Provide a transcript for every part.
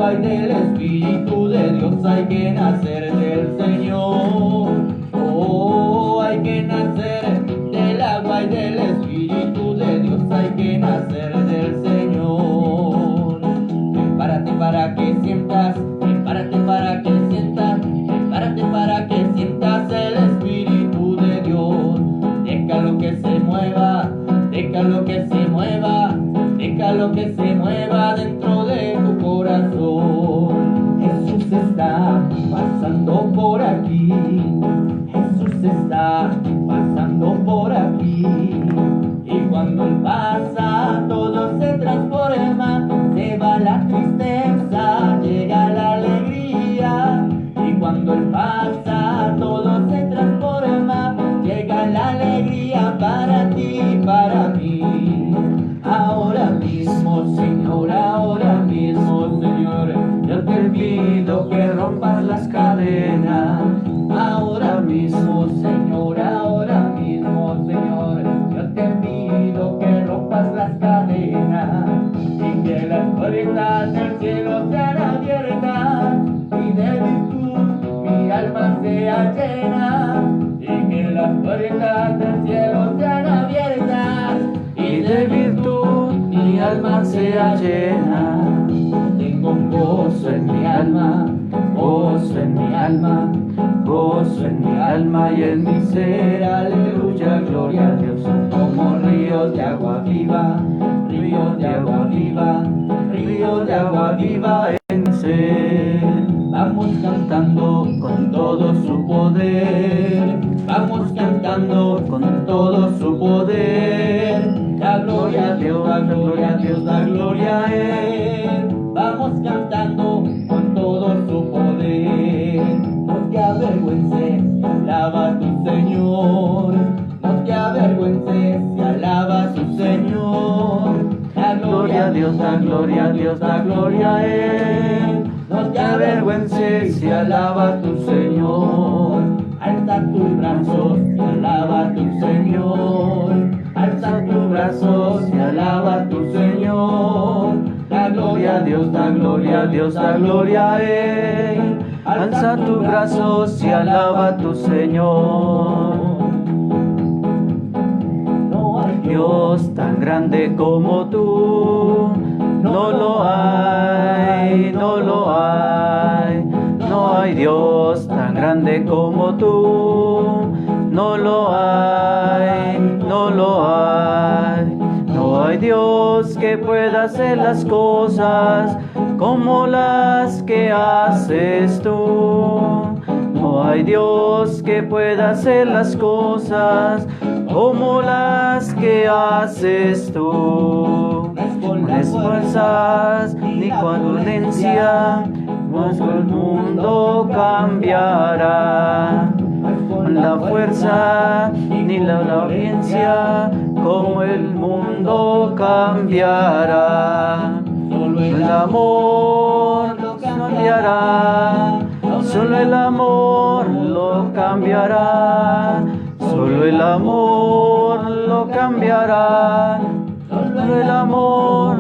agua y del Espíritu de Dios hay que nacer del Señor. Oh, hay que nacer del agua y del Espíritu de Dios hay que nacer del Señor. Prepárate para que sientas, prepárate para que sientas, prepárate para que sientas el Espíritu de Dios. Déjalo que se mueva, déjalo que se mueva, déjalo que se mueva dentro de tu corazón. Jesús está pasando por aquí, Jesús está pasando por aquí. Y cuando Él pasa, todo se transforma, se va la tristeza, llega la alegría. Y cuando Él pasa, todo se transforma, llega la alegría para ti, para mí. Ahora mismo, Señor, yo te pido que rompas las cadenas. Ahora mismo, Señor, yo te pido que rompas las cadenas y que las puertas del cielo sean abiertas y de virtud mi alma sea llena. Y que las puertas del cielo sean abiertas y de virtud mi alma sea llena. Tengo un gozo en mi alma, gozo en mi alma, gozo en mi alma y en mi ser, aleluya, gloria a Dios. Como ríos de agua viva, ríos de agua viva, ríos de agua viva en mi ser. Vamos cantando con todo su poder, vamos cantando con todo su poder. La gloria a Dios, la gloria a Dios, la gloria a Él. Vamos cantando con todo su poder. No te avergüences, alaba a tu Señor. No te avergüences, alaba a tu Señor. La gloria a Dios, la gloria a Dios, la gloria a Él. No te avergüences y alaba a tu Señor. Alza tus brazos y alaba a tu Señor. Alza tus brazos y alaba a tu Señor. La gloria a Dios, la gloria a Dios, la gloria a Él. Alza tus brazos y alaba a tu Señor. No hay Dios tan grande como tú. No lo hay, no lo hay. No hay Dios tan grande como tú. No lo hay, no lo hay. No hay Dios que pueda hacer las cosas como las que haces tú. No hay Dios que pueda hacer las cosas como las que haces tú. No es fuerzas ni violencia, mas el mundo cambiará. La fuerza ni la violencia, como el mundo cambiará. Solo el amor lo cambiará. Solo el amor lo cambiará. Solo el amor lo cambiará. Solo el amor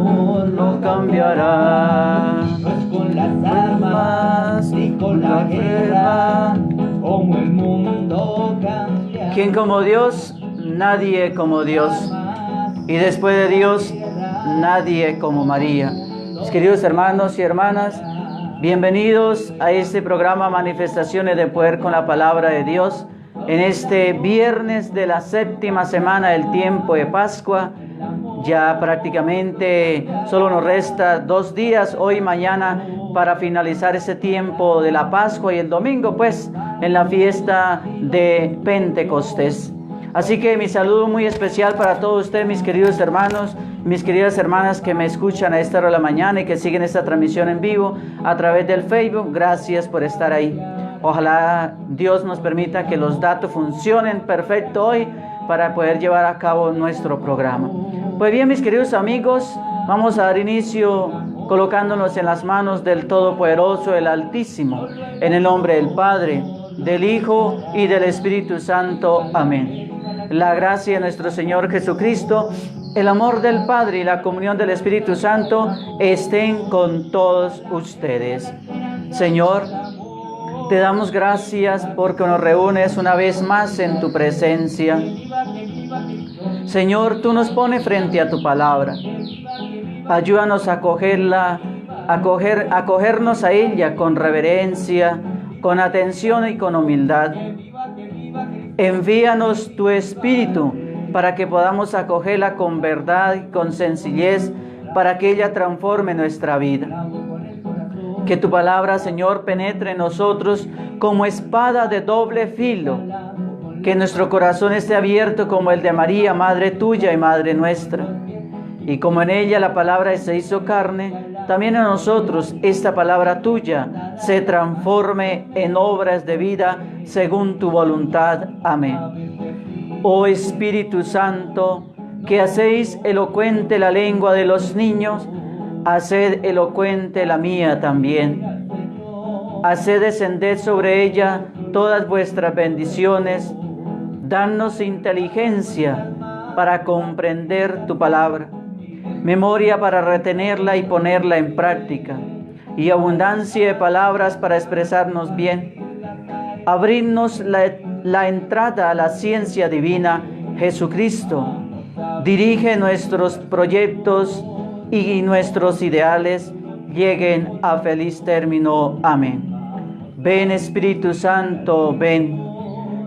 lo cambiará. No es con las armas ni con la guerra, como el mundo cambia. ¿Quién como Dios? Nadie como Dios. Y después de Dios, nadie como María. Mis queridos hermanos y hermanas, bienvenidos a este programa Manifestaciones de Poder con la Palabra de Dios. En este viernes de la séptima semana del tiempo de Pascua, ya prácticamente solo nos resta 2 días, hoy y mañana, para finalizar ese tiempo de la Pascua y el domingo, pues, en la fiesta de Pentecostés. Así que mi saludo muy especial para todos ustedes, mis queridos hermanos, mis queridas hermanas que me escuchan a esta hora de la mañana y que siguen esta transmisión en vivo a través del Facebook. Gracias por estar ahí. Ojalá Dios nos permita que los datos funcionen perfecto hoy para poder llevar a cabo nuestro programa. Pues bien, mis queridos amigos, vamos a dar inicio colocándonos en las manos del Todopoderoso, el Altísimo, en el nombre del Padre, del Hijo y del Espíritu Santo. Amén. La gracia de nuestro Señor Jesucristo, El amor del Padre y la comunión del Espíritu Santo estén con todos ustedes. Señor, te damos gracias porque nos reúnes una vez más en tu presencia. Señor, tú nos pones frente a tu palabra. Ayúdanos a acogernos a ella con reverencia, con atención y con humildad. Envíanos tu Espíritu para que podamos acogerla con verdad y con sencillez, para que ella transforme nuestra vida. Que tu palabra, Señor, penetre en nosotros como espada de doble filo. Que nuestro corazón esté abierto como el de María, Madre tuya y Madre nuestra. Y como en ella la palabra se hizo carne, también en nosotros esta palabra tuya se transforme en obras de vida según tu voluntad. Amén. Oh Espíritu Santo, que hacéis elocuente la lengua de los niños, haced elocuente la mía también. Haced descender sobre ella todas vuestras bendiciones. Danos inteligencia para comprender tu palabra, memoria para retenerla y ponerla en práctica, y abundancia de palabras para expresarnos bien. Abridnos la entrada a la ciencia divina, Jesucristo. Dirige nuestros proyectos y nuestros ideales lleguen a feliz término. Amén. Ven, Espíritu Santo, ven.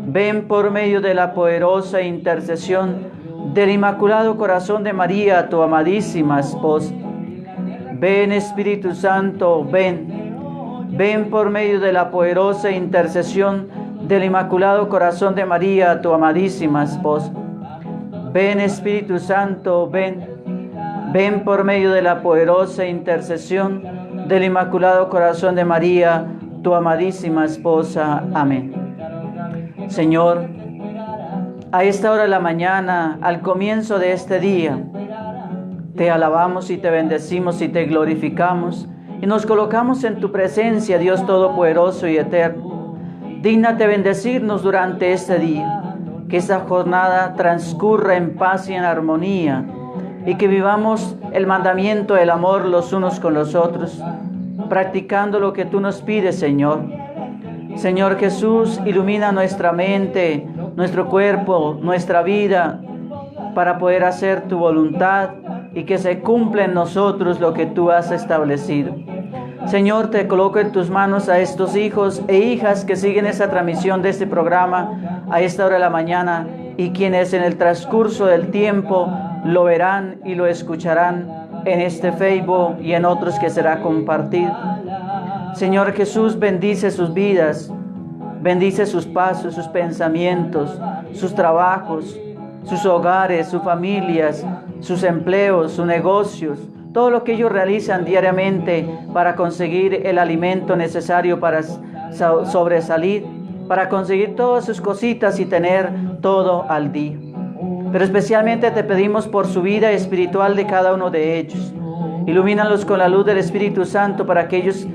Ven por medio de la poderosa intercesión del Inmaculado Corazón de María, tu amadísima esposa. Ven, Espíritu Santo, ven. Ven por medio de la poderosa intercesión del Inmaculado Corazón de María, tu amadísima esposa. Ven, Espíritu Santo, ven. Ven por medio de la poderosa intercesión del Inmaculado Corazón de María, tu amadísima esposa. Amén. Señor, a esta hora de la mañana, al comienzo de este día, te alabamos y te bendecimos y te glorificamos y nos colocamos en tu presencia, Dios Todopoderoso y Eterno. Dígnate bendecirnos durante este día, que esta jornada transcurra en paz y en armonía y que vivamos el mandamiento del amor los unos con los otros, practicando lo que tú nos pides, Señor. Señor Jesús, ilumina nuestra mente, nuestro cuerpo, nuestra vida, para poder hacer tu voluntad y que se cumpla en nosotros lo que tú has establecido. Señor, te coloco en tus manos a estos hijos e hijas que siguen esta transmisión de este programa a esta hora de la mañana y quienes en el transcurso del tiempo lo verán y lo escucharán en este Facebook y en otros que será compartido. Señor Jesús, bendice sus vidas, bendice sus pasos, sus pensamientos, sus trabajos, sus hogares, sus familias, sus empleos, sus negocios, todo lo que ellos realizan diariamente para conseguir el alimento necesario para sobresalir, para conseguir todas sus cositas y tener todo al día. Pero especialmente te pedimos por su vida espiritual de cada uno de ellos. Ilumínalos con la luz del Espíritu Santo para que ellos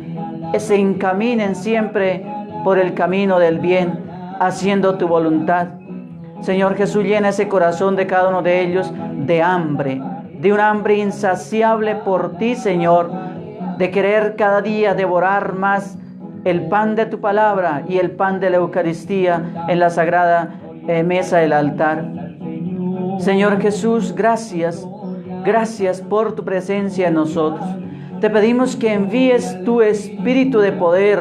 se encaminen siempre por el camino del bien, haciendo tu voluntad. Señor Jesús, llena ese corazón de cada uno de ellos de hambre, de un hambre insaciable por ti, Señor, de querer cada día devorar más el pan de tu palabra y el pan de la Eucaristía en la sagrada mesa del altar. Señor Jesús, gracias por tu presencia en nosotros. Te pedimos que envíes tu espíritu de poder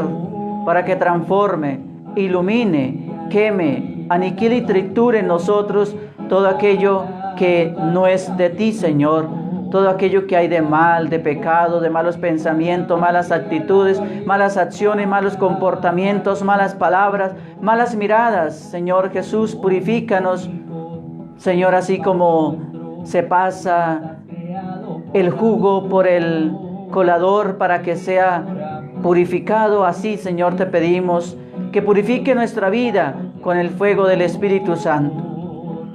para que transforme, ilumine, queme, aniquile y triture en nosotros todo aquello que no es de ti, Señor. Todo aquello que hay de mal, de pecado, de malos pensamientos, malas actitudes, malas acciones, malos comportamientos, malas palabras, malas miradas. Señor Jesús, purifícanos, Señor, así como se pasa el jugo por el colador para que sea purificado, así, Señor, te pedimos que purifique nuestra vida con el fuego del Espíritu Santo.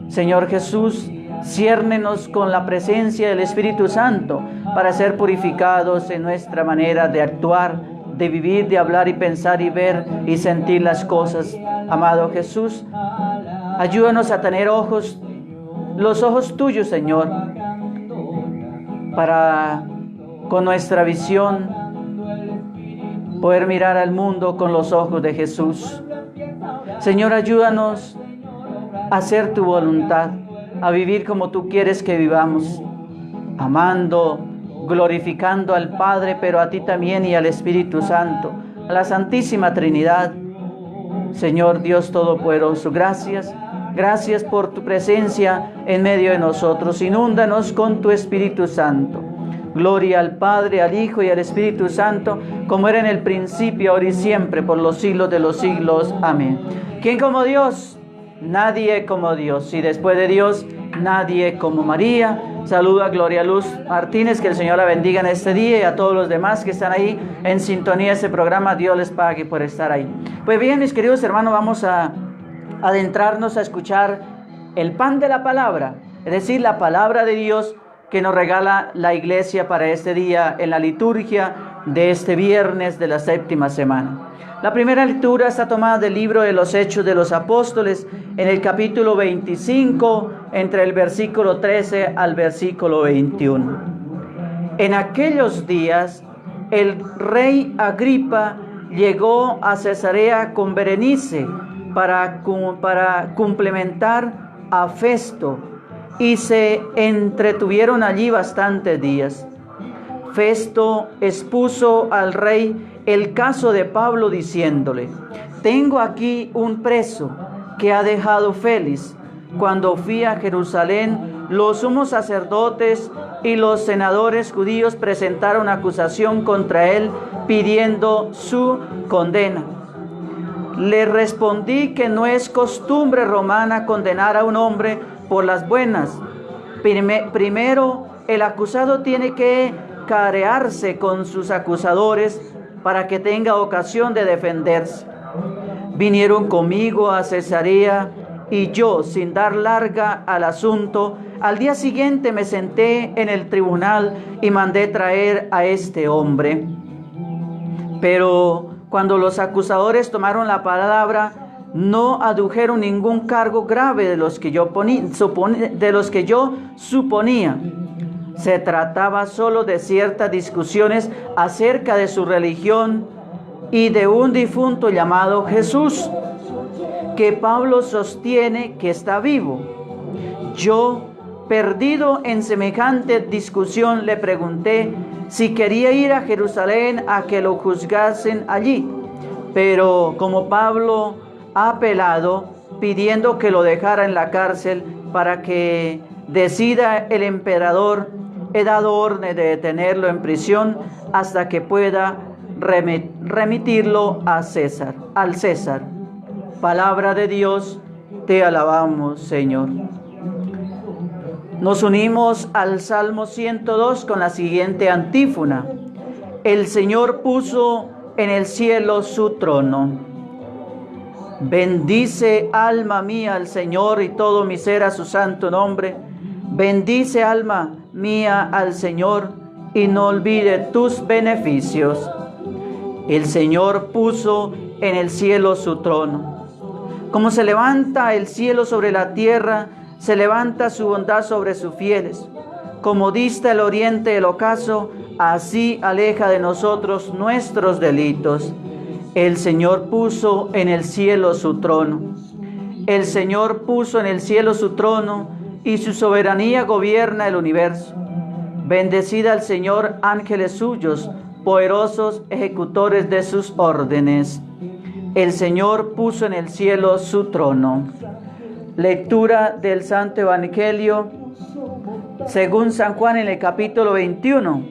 Señor Jesús, ciérnenos con la presencia del Espíritu Santo para ser purificados en nuestra manera de actuar, de vivir, de hablar y pensar y ver y sentir las cosas. Amado Jesús, ayúdanos a tener los ojos tuyos, Señor, para, con nuestra visión, poder mirar al mundo con los ojos de Jesús. Señor, ayúdanos a hacer tu voluntad, a vivir como tú quieres que vivamos, amando, glorificando al Padre, pero a ti también y al Espíritu Santo, a la Santísima Trinidad. Señor Dios Todopoderoso, gracias. Gracias por tu presencia en medio de nosotros. Inúndanos con tu Espíritu Santo. Gloria al Padre, al Hijo y al Espíritu Santo, como era en el principio, ahora y siempre, por los siglos de los siglos. Amén. ¿Quién como Dios? Nadie como Dios. Y después de Dios, nadie como María. Saluda a Gloria Luz Martínez, que el Señor la bendiga en este día, y a todos los demás que están ahí en sintonía de este programa. Dios les pague por estar ahí. Pues bien, mis queridos hermanos, vamos a adentrarnos a escuchar el pan de la palabra, es decir, la palabra de Dios que nos regala la iglesia para este día en la liturgia de este viernes de la séptima semana. La primera lectura está tomada del libro de los Hechos de los Apóstoles, en el capítulo 25, entre el versículo 13 al versículo 21. En aquellos días, el rey Agripa llegó a Cesarea con Berenice para complementar a Festo, y se entretuvieron allí bastantes días. Festo expuso al rey el caso de Pablo diciéndole: tengo aquí un preso que ha dejado Félix. Cuando fui a Jerusalén, los sumos sacerdotes y los senadores judíos presentaron acusación contra él pidiendo su condena. Le respondí que no es costumbre romana condenar a un hombre por las buenas. Primero, el acusado tiene que carearse con sus acusadores para que tenga ocasión de defenderse. Vinieron conmigo a Cesarea y yo, sin dar larga al asunto, al día siguiente me senté en el tribunal y mandé traer a este hombre. Pero cuando los acusadores tomaron la palabra, no adujeron ningún cargo grave de los que yo suponía. Se trataba solo de ciertas discusiones acerca de su religión y de un difunto llamado Jesús, que Pablo sostiene que está vivo. Yo, perdido en semejante discusión, le pregunté si quería ir a Jerusalén a que lo juzgasen allí. Pero como Pablo ha apelado, pidiendo que lo dejara en la cárcel para que decida el emperador, he dado orden de detenerlo en prisión hasta que pueda remitirlo al César. Palabra de Dios, te alabamos, Señor. Nos unimos al Salmo 102 con la siguiente antífona: el Señor puso en el cielo su trono. Bendice, alma mía, al Señor, y todo mi ser a su santo nombre. Bendice, alma mía, al Señor, y no olvide tus beneficios. El Señor puso en el cielo su trono. Como se levanta el cielo sobre la tierra, se levanta su bondad sobre sus fieles. Como dista el oriente del ocaso, así aleja de nosotros nuestros delitos. El Señor puso en el cielo su trono. El Señor puso en el cielo su trono, y su soberanía gobierna el universo. Bendecid al Señor, ángeles suyos, poderosos ejecutores de sus órdenes. El Señor puso en el cielo su trono. Lectura del Santo Evangelio según San Juan, en el capítulo 21,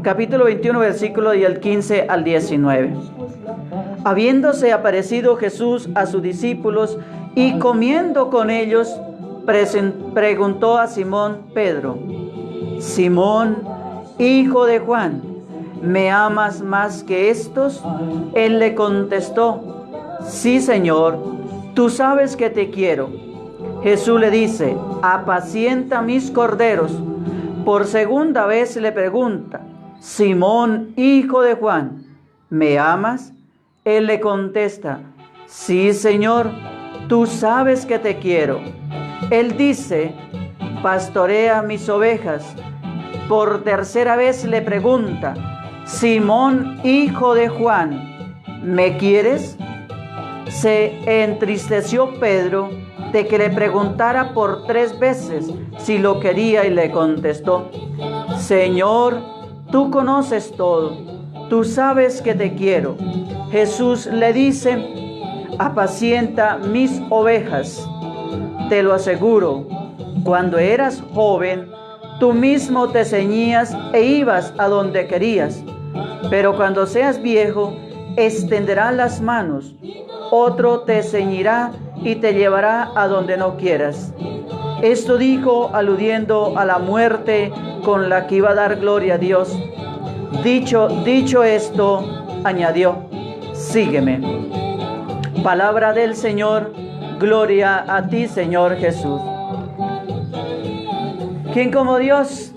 capítulo 21, versículo del 15 al 19. Habiéndose aparecido Jesús a sus discípulos y comiendo con ellos, preguntó a Simón Pedro: Simón, hijo de Juan, ¿me amas más que estos? Él le contestó: sí, Señor, tú sabes que te quiero. Jesús le dice: apacienta mis corderos. Por segunda vez le pregunta: Simón, hijo de Juan, ¿me amas? Él le contesta: sí, Señor, tú sabes que te quiero. Él dice: pastorea mis ovejas. Por tercera vez le pregunta: Simón, hijo de Juan, ¿me quieres? Se entristeció Pedro de que le preguntara por 3 veces si lo quería, y le contestó: Señor, tú conoces todo, tú sabes que te quiero. Jesús le dice: apacienta mis ovejas. Te lo aseguro, cuando eras joven, tú mismo te ceñías e ibas a donde querías. Pero cuando seas viejo, extenderás las manos, otro te ceñirá y te llevará a donde no quieras. Esto dijo aludiendo a la muerte con la que iba a dar gloria a Dios. Dicho esto, añadió: sígueme. Palabra del Señor. Gloria a ti, Señor Jesús. ¿Quién como Dios?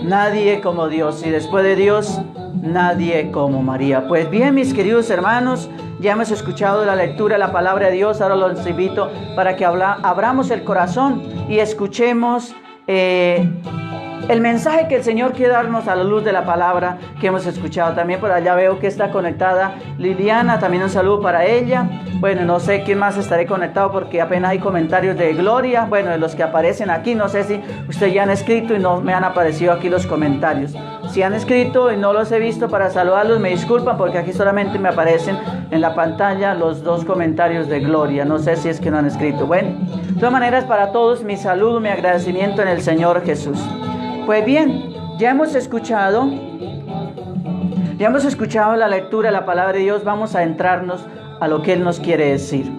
Nadie como Dios. Y después de Dios, nadie como María. Pues bien, mis queridos hermanos, ya hemos escuchado la lectura de la palabra de Dios. Ahora los invito para que abramos el corazón y escuchemos el mensaje que el Señor quiere darnos a la luz de la palabra que hemos escuchado. También por allá veo que está conectada Liliana, también un saludo para ella. Bueno, no sé quién más estaré conectado porque apenas hay comentarios de Gloria. Bueno, de los que aparecen aquí, no sé si ustedes ya han escrito y no me han aparecido aquí los comentarios. Si han escrito y no los he visto para saludarlos, me disculpan porque aquí solamente me aparecen en la pantalla los 2 comentarios de Gloria. No sé si es que no han escrito. Bueno, de todas maneras, para todos mi saludo, mi agradecimiento en el Señor Jesús. Pues bien, ya hemos escuchado la lectura de la palabra de Dios. Vamos a entrarnos a lo que Él nos quiere decir.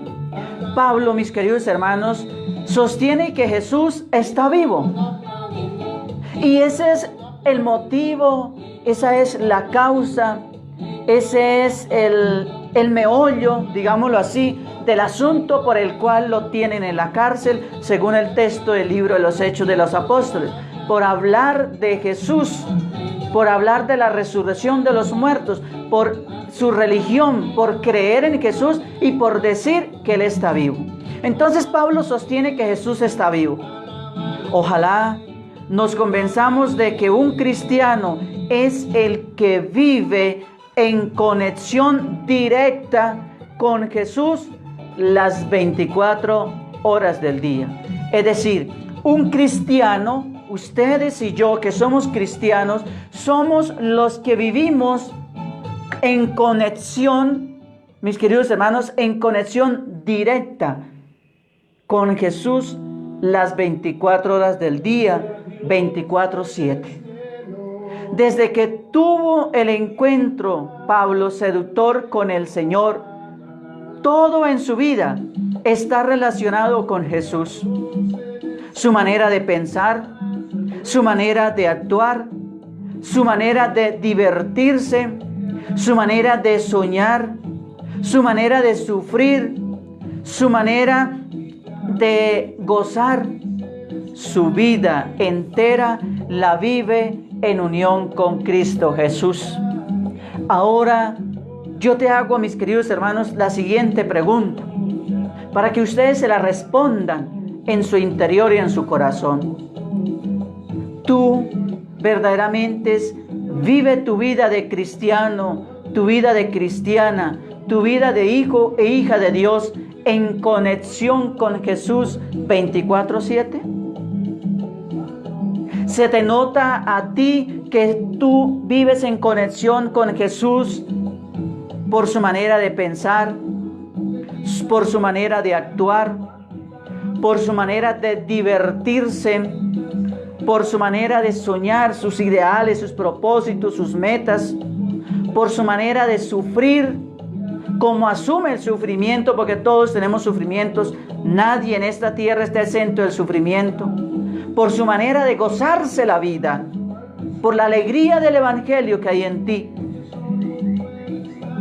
Pablo, mis queridos hermanos, sostiene que Jesús está vivo. Y ese es el motivo, esa es la causa, ese es el meollo, digámoslo así, del asunto por el cual lo tienen en la cárcel, según el texto del libro de los Hechos de los Apóstoles. Por hablar de Jesús, por hablar de la resurrección de los muertos, por su religión, por creer en Jesús y por decir que Él está vivo. Entonces Pablo sostiene que Jesús está vivo. Ojalá nos convenzamos de que un cristiano es el que vive en conexión directa con Jesús las 24 horas del día. Es decir, un cristiano, ustedes y yo que somos cristianos, somos los que vivimos en conexión, mis queridos hermanos, en conexión directa con Jesús las 24 horas del día, 24/7. Desde que tuvo el encuentro Pablo seductor con el Señor, todo en su vida está relacionado con Jesús. Su manera de pensar, su manera de actuar, su manera de divertirse, su manera de soñar, su manera de sufrir, su manera de gozar, su vida entera la vive en unión con Cristo Jesús. Ahora yo te hago, mis queridos hermanos, la siguiente pregunta, para que ustedes se la respondan en su interior y en su corazón. ¿Tú verdaderamente vive tu vida de cristiano, tu vida de cristiana, tu vida de hijo e hija de Dios en conexión con Jesús 24/7? ¿Se te nota a ti que tú vives en conexión con Jesús por su manera de pensar, por su manera de actuar, por su manera de divertirse, por su manera de soñar sus ideales, sus propósitos, sus metas, por su manera de sufrir, como asume el sufrimiento, porque todos tenemos sufrimientos, nadie en esta tierra está exento del sufrimiento, por su manera de gozarse la vida, por la alegría del evangelio que hay en ti?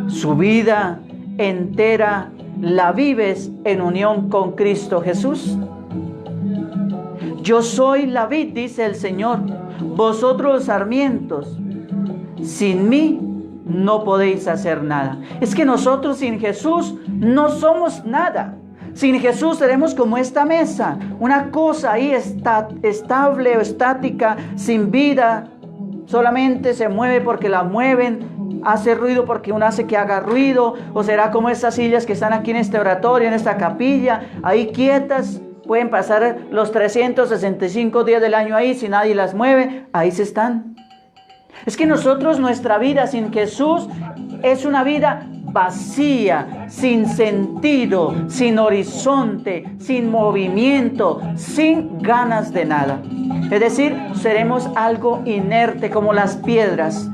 Su vida entera la vives en unión con Cristo Jesús. Yo soy la vid, dice el Señor, vosotros los sarmientos. Sin mí no podéis hacer nada. Es que nosotros sin Jesús no somos nada. Sin Jesús seremos como esta mesa, una cosa ahí estable o estática, sin vida, solamente se mueve porque la mueven, hace ruido porque uno hace que haga ruido, o será como estas sillas que están aquí en este oratorio, en esta capilla, ahí quietas, pueden pasar los 365 días del año ahí, si nadie las mueve, ahí se están. Es que nosotros, nuestra vida sin Jesús es una vida vacía, sin sentido, sin horizonte, sin movimiento, sin ganas de nada. Es decir, seremos algo inerte como las piedras.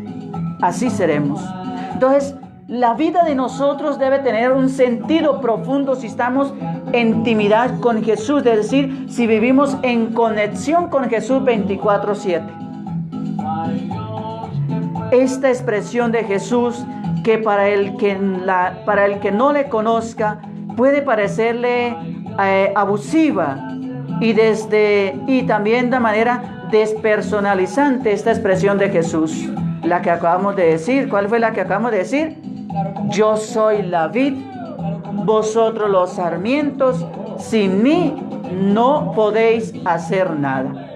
Así seremos. Entonces, la vida de nosotros debe tener un sentido profundo si estamos en intimidad con Jesús, es decir, si vivimos en conexión con Jesús 24/7. Esta expresión de Jesús, que para el que no le conozca puede parecerle abusiva y también de manera despersonalizante, esta expresión de Jesús, la que acabamos de decir. ¿Cuál fue la que acabamos de decir? Yo soy la vid, vosotros los sarmientos, sin mí no podéis hacer nada.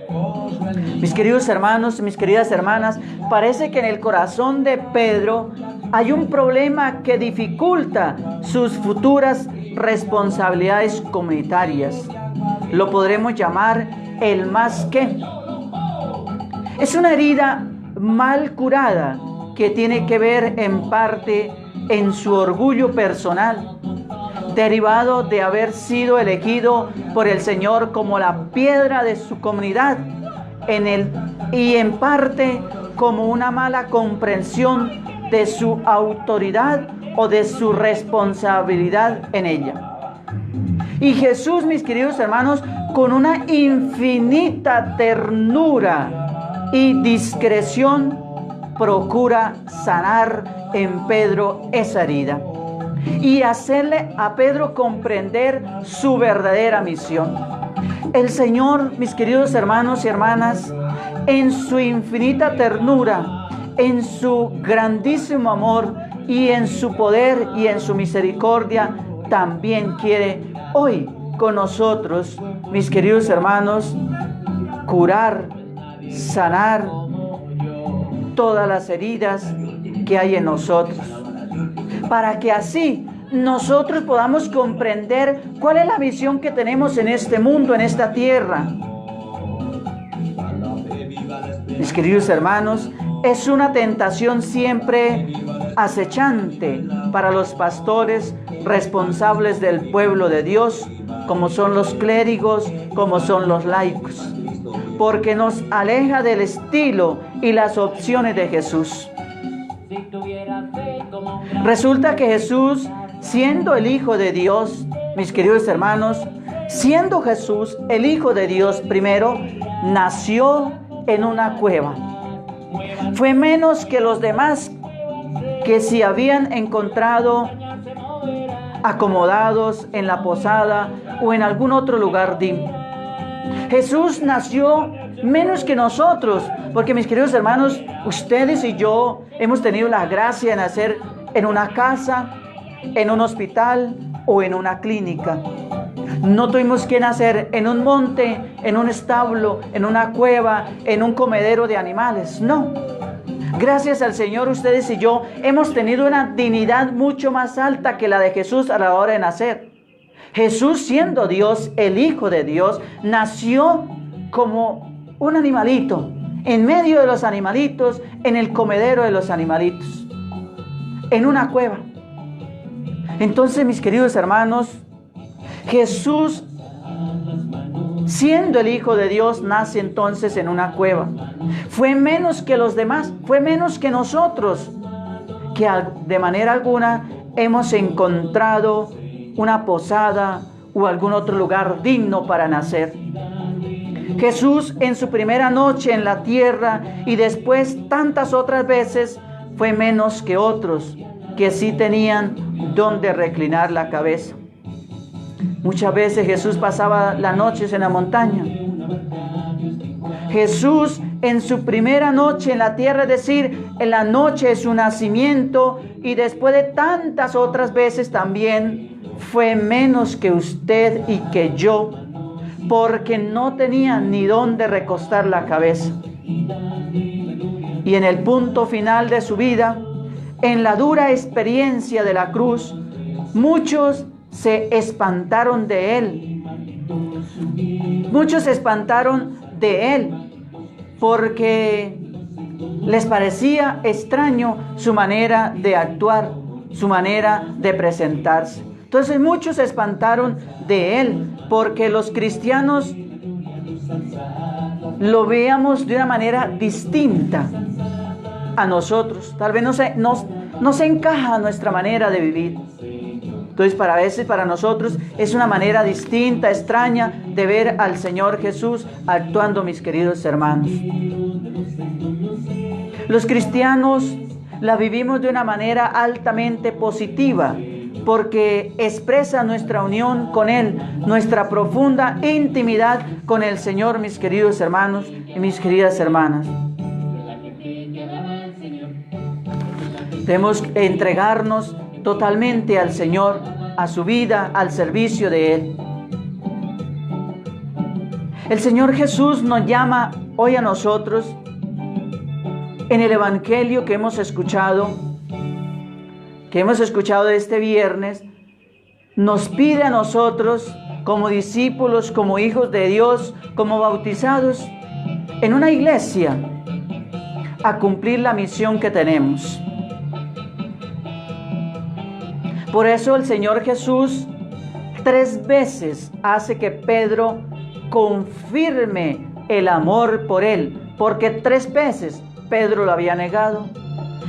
Mis queridos hermanos, mis queridas hermanas, parece que en el corazón de Pedro hay un problema que dificulta sus futuras responsabilidades comunitarias. Lo podremos llamar el más que. Es una herida mal curada que tiene que ver en parte en su orgullo personal, derivado de haber sido elegido por el Señor como la piedra de su comunidad, y en parte como una mala comprensión de su autoridad o de su responsabilidad en ella. Y Jesús, mis queridos hermanos, con una infinita ternura y discreción, procura sanar en Pedro esa herida y hacerle a Pedro comprender su verdadera misión. El Señor, mis queridos hermanos y hermanas, en su infinita ternura, en su grandísimo amor y en su poder y en su misericordia, también quiere hoy con nosotros, mis queridos hermanos, curar, sanar todas las heridas que hay en nosotros, para que así nosotros podamos comprender cuál es la misión que tenemos en este mundo, en esta tierra. Mis queridos hermanos, es una tentación siempre acechante para los pastores responsables del pueblo de Dios, como son los clérigos, como son los laicos, porque nos aleja del estilo y las opciones de Jesús. Resulta que Jesús, siendo el Hijo de Dios, mis queridos hermanos, siendo Jesús el Hijo de Dios primero, nació en una cueva. Fue menos que los demás que se habían encontrado acomodados en la posada o en algún otro lugar digno. Jesús nació menos que nosotros, porque mis queridos hermanos, ustedes y yo hemos tenido la gracia de nacer en una casa, en un hospital o en una clínica. No tuvimos que nacer en un monte, en un establo, en una cueva, en un comedero de animales. No. Gracias al Señor, ustedes y yo hemos tenido una dignidad mucho más alta que la de Jesús a la hora de nacer. Jesús, siendo Dios, el Hijo de Dios, nació como un animalito, en medio de los animalitos, en el comedero de los animalitos, en una cueva. Entonces, mis queridos hermanos, Jesús, siendo el Hijo de Dios, nace entonces en una cueva. Fue menos que los demás, fue menos que nosotros, que de manera alguna hemos encontrado una posada o algún otro lugar digno para nacer. Jesús, en su primera noche en la tierra y después tantas otras veces, fue menos que otros que sí tenían donde reclinar la cabeza. Muchas veces Jesús pasaba las noches en la montaña. Jesús, en su primera noche en la tierra, es decir, en la noche de su nacimiento y después de tantas otras veces también, fue menos que usted y que yo, porque no tenía ni dónde recostar la cabeza. Y en el punto final de su vida, en la dura experiencia de la cruz, muchos se espantaron de él. Muchos se espantaron de él porque les parecía extraño su manera de actuar, su manera de presentarse. Entonces muchos se espantaron de él porque los cristianos lo veíamos de una manera distinta a nosotros. Tal vez no se encaja a nuestra manera de vivir. Entonces, a veces para nosotros es una manera distinta, extraña de ver al Señor Jesús actuando, mis queridos hermanos. Los cristianos la vivimos de una manera altamente positiva, porque expresa nuestra unión con Él, nuestra profunda intimidad con el Señor, mis queridos hermanos y mis queridas hermanas. Debemos entregarnos totalmente al Señor, a su vida, al servicio de Él. El Señor Jesús nos llama hoy a nosotros en el Evangelio que hemos escuchado de este viernes. Nos pide a nosotros, como discípulos, como hijos de Dios, como bautizados en una iglesia, a cumplir la misión que tenemos. Por eso el Señor Jesús 3 veces hace que Pedro confirme el amor por Él, porque 3 veces Pedro lo había negado.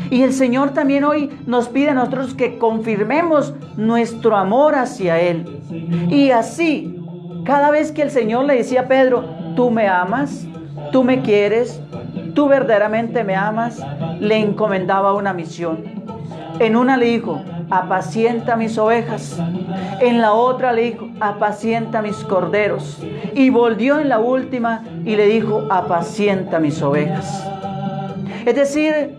Y el Señor también hoy nos pide a nosotros que confirmemos nuestro amor hacia Él. Y así, cada vez que el Señor le decía a Pedro, ¿tú me amas? ¿Tú me quieres? ¿Tú verdaderamente me amas? Le encomendaba una misión. En una le dijo, apacienta mis ovejas. En la otra le dijo, apacienta mis corderos. Y volvió en la última y le dijo, apacienta mis ovejas. Es decir,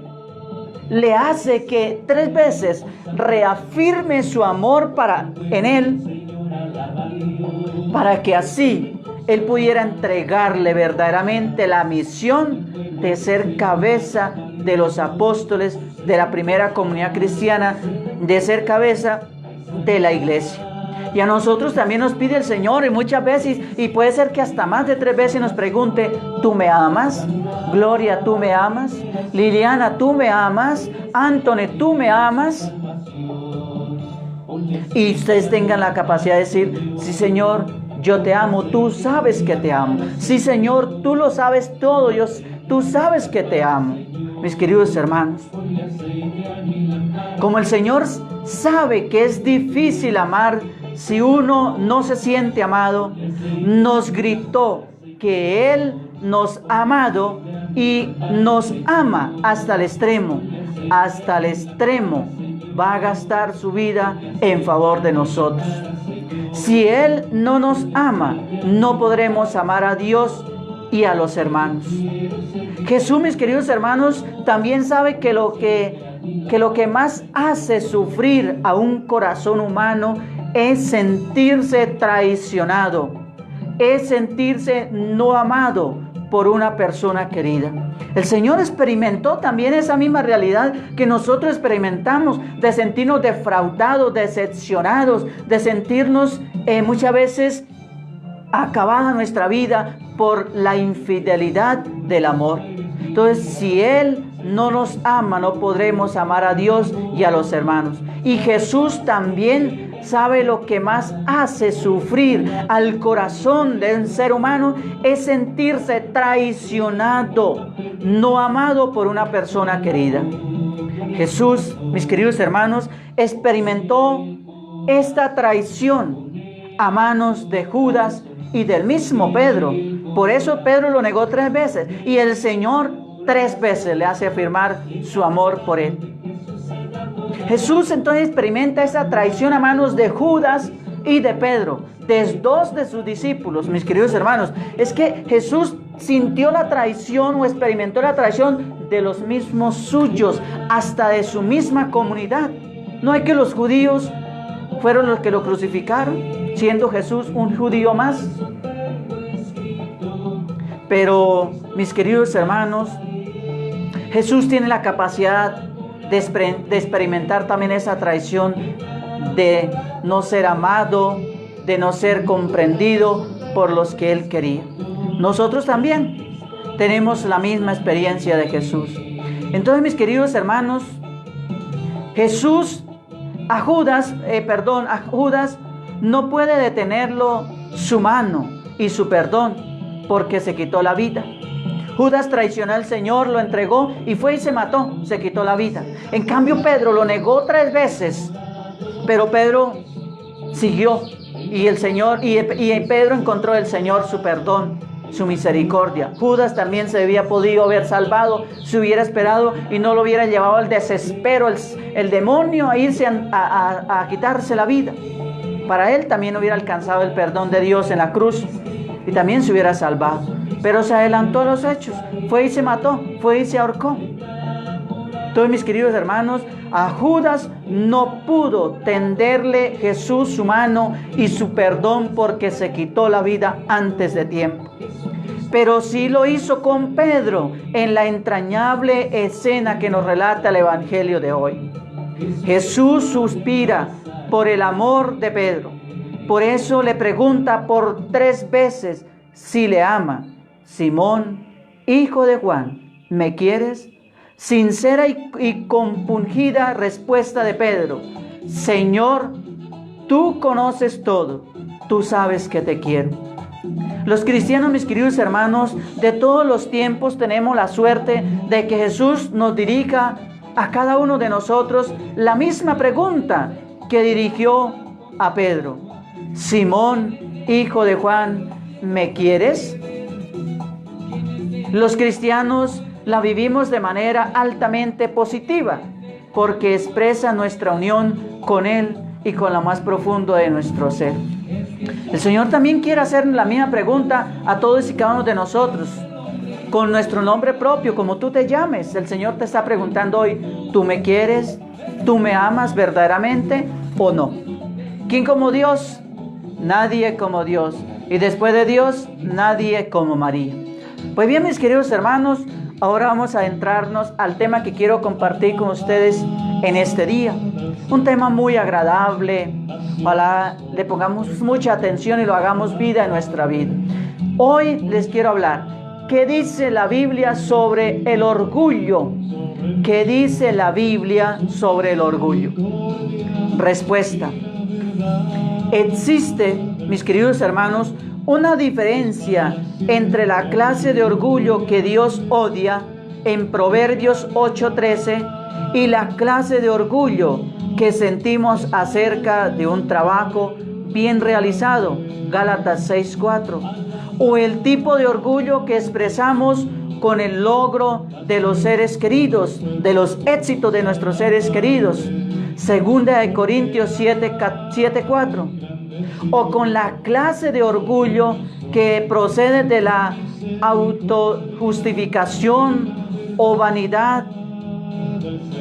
le hace que 3 veces reafirme su amor en Él, para que así Él pudiera entregarle verdaderamente la misión de ser cabeza de los apóstoles de la primera comunidad cristiana, de ser cabeza de la iglesia. Y a nosotros también nos pide el Señor, y muchas veces, y puede ser que hasta más de 3 veces nos pregunte, ¿tú me amas? Gloria, ¿tú me amas? Liliana, ¿tú me amas? Anthony, ¿tú me amas? Y ustedes tengan la capacidad de decir, sí, Señor, yo te amo, tú sabes que te amo. Sí, Señor, tú lo sabes todo, tú sabes que te amo. Mis queridos hermanos, como el Señor sabe que es difícil amar si uno no se siente amado, nos gritó que Él nos ha amado y nos ama hasta el extremo. Hasta el extremo va a gastar su vida en favor de nosotros. Si Él no nos ama, no podremos amar a Dios y a los hermanos. Jesús, mis queridos hermanos, también sabe que lo que más hace sufrir a un corazón humano es sentirse traicionado, es sentirse no amado por una persona querida. El Señor experimentó también esa misma realidad que nosotros experimentamos, de sentirnos defraudados, decepcionados, de sentirnos muchas veces acabada nuestra vida por la infidelidad del amor. Entonces, si Él no nos ama, no podremos amar a Dios y a los hermanos. Y Jesús también sabe lo que más hace sufrir al corazón de un ser humano es sentirse traicionado, no amado por una persona querida. Jesús, mis queridos hermanos, experimentó esta traición a manos de Judas y del mismo Pedro. Por eso Pedro lo negó 3 veces y el Señor 3 veces le hace afirmar su amor por él. Jesús entonces experimenta esa traición a manos de Judas y de Pedro, de 2 de sus discípulos, mis queridos hermanos. Es que Jesús sintió la traición o experimentó la traición de los mismos suyos, hasta de su misma comunidad. ¿No hay que los judíos fueron los que lo crucificaron, siendo Jesús un judío más? Pero, mis queridos hermanos, Jesús tiene la capacidad de experimentar también esa traición, de no ser amado, de no ser comprendido por los que Él quería. Nosotros también tenemos la misma experiencia de Jesús. Entonces, mis queridos hermanos, Jesús, a Judas no puede detenerlo su mano y su perdón, porque se quitó la vida. Judas traicionó al Señor, lo entregó y fue y se mató, se quitó la vida. En cambio, Pedro lo negó 3 veces, pero Pedro siguió y Pedro encontró del Señor su perdón, su misericordia. Judas también se había podido haber salvado si hubiera esperado y no lo hubiera llevado al desespero, el demonio, a irse a quitarse la vida. Para él también hubiera alcanzado el perdón de Dios en la cruz y también se hubiera salvado. Pero se adelantó a los hechos, fue y se mató, fue y se ahorcó. Entonces, mis queridos hermanos, a Judas no pudo tenderle Jesús su mano y su perdón, porque se quitó la vida antes de tiempo. Pero sí lo hizo con Pedro en la entrañable escena que nos relata el Evangelio de hoy. Jesús suspira por el amor de Pedro. Por eso le pregunta por 3 veces si le ama. Simón, hijo de Juan, ¿me quieres? Sincera y compungida respuesta de Pedro: Señor, tú conoces todo, tú sabes que te quiero. Los cristianos, mis queridos hermanos, de todos los tiempos tenemos la suerte de que Jesús nos dirija a cada uno de nosotros la misma pregunta que dirigió a Pedro: Simón, hijo de Juan, ¿me quieres? Los cristianos la vivimos de manera altamente positiva, porque expresa nuestra unión con Él y con lo más profundo de nuestro ser. El Señor también quiere hacer la misma pregunta a todos y cada uno de nosotros, con nuestro nombre propio, como tú te llames. El Señor te está preguntando hoy: ¿tú me quieres? ¿Tú me amas verdaderamente o no? ¿Quién como Dios? Nadie como Dios. Y después de Dios, nadie como María. Pues bien, mis queridos hermanos, ahora vamos a adentrarnos al tema que quiero compartir con ustedes en este día. Un tema muy agradable. Ojalá le pongamos mucha atención y lo hagamos vida en nuestra vida. Hoy les quiero hablar: ¿qué dice la Biblia sobre el orgullo? ¿Qué dice la Biblia sobre el orgullo? Respuesta: existe, mis queridos hermanos, una diferencia entre la clase de orgullo que Dios odia en Proverbios 8:13 y la clase de orgullo que sentimos acerca de un trabajo bien realizado, Gálatas 6:4, o el tipo de orgullo que expresamos con el logro de los seres queridos, de los éxitos de nuestros seres queridos, 2 Corintios 7:4, o con la clase de orgullo que procede de la autojustificación o vanidad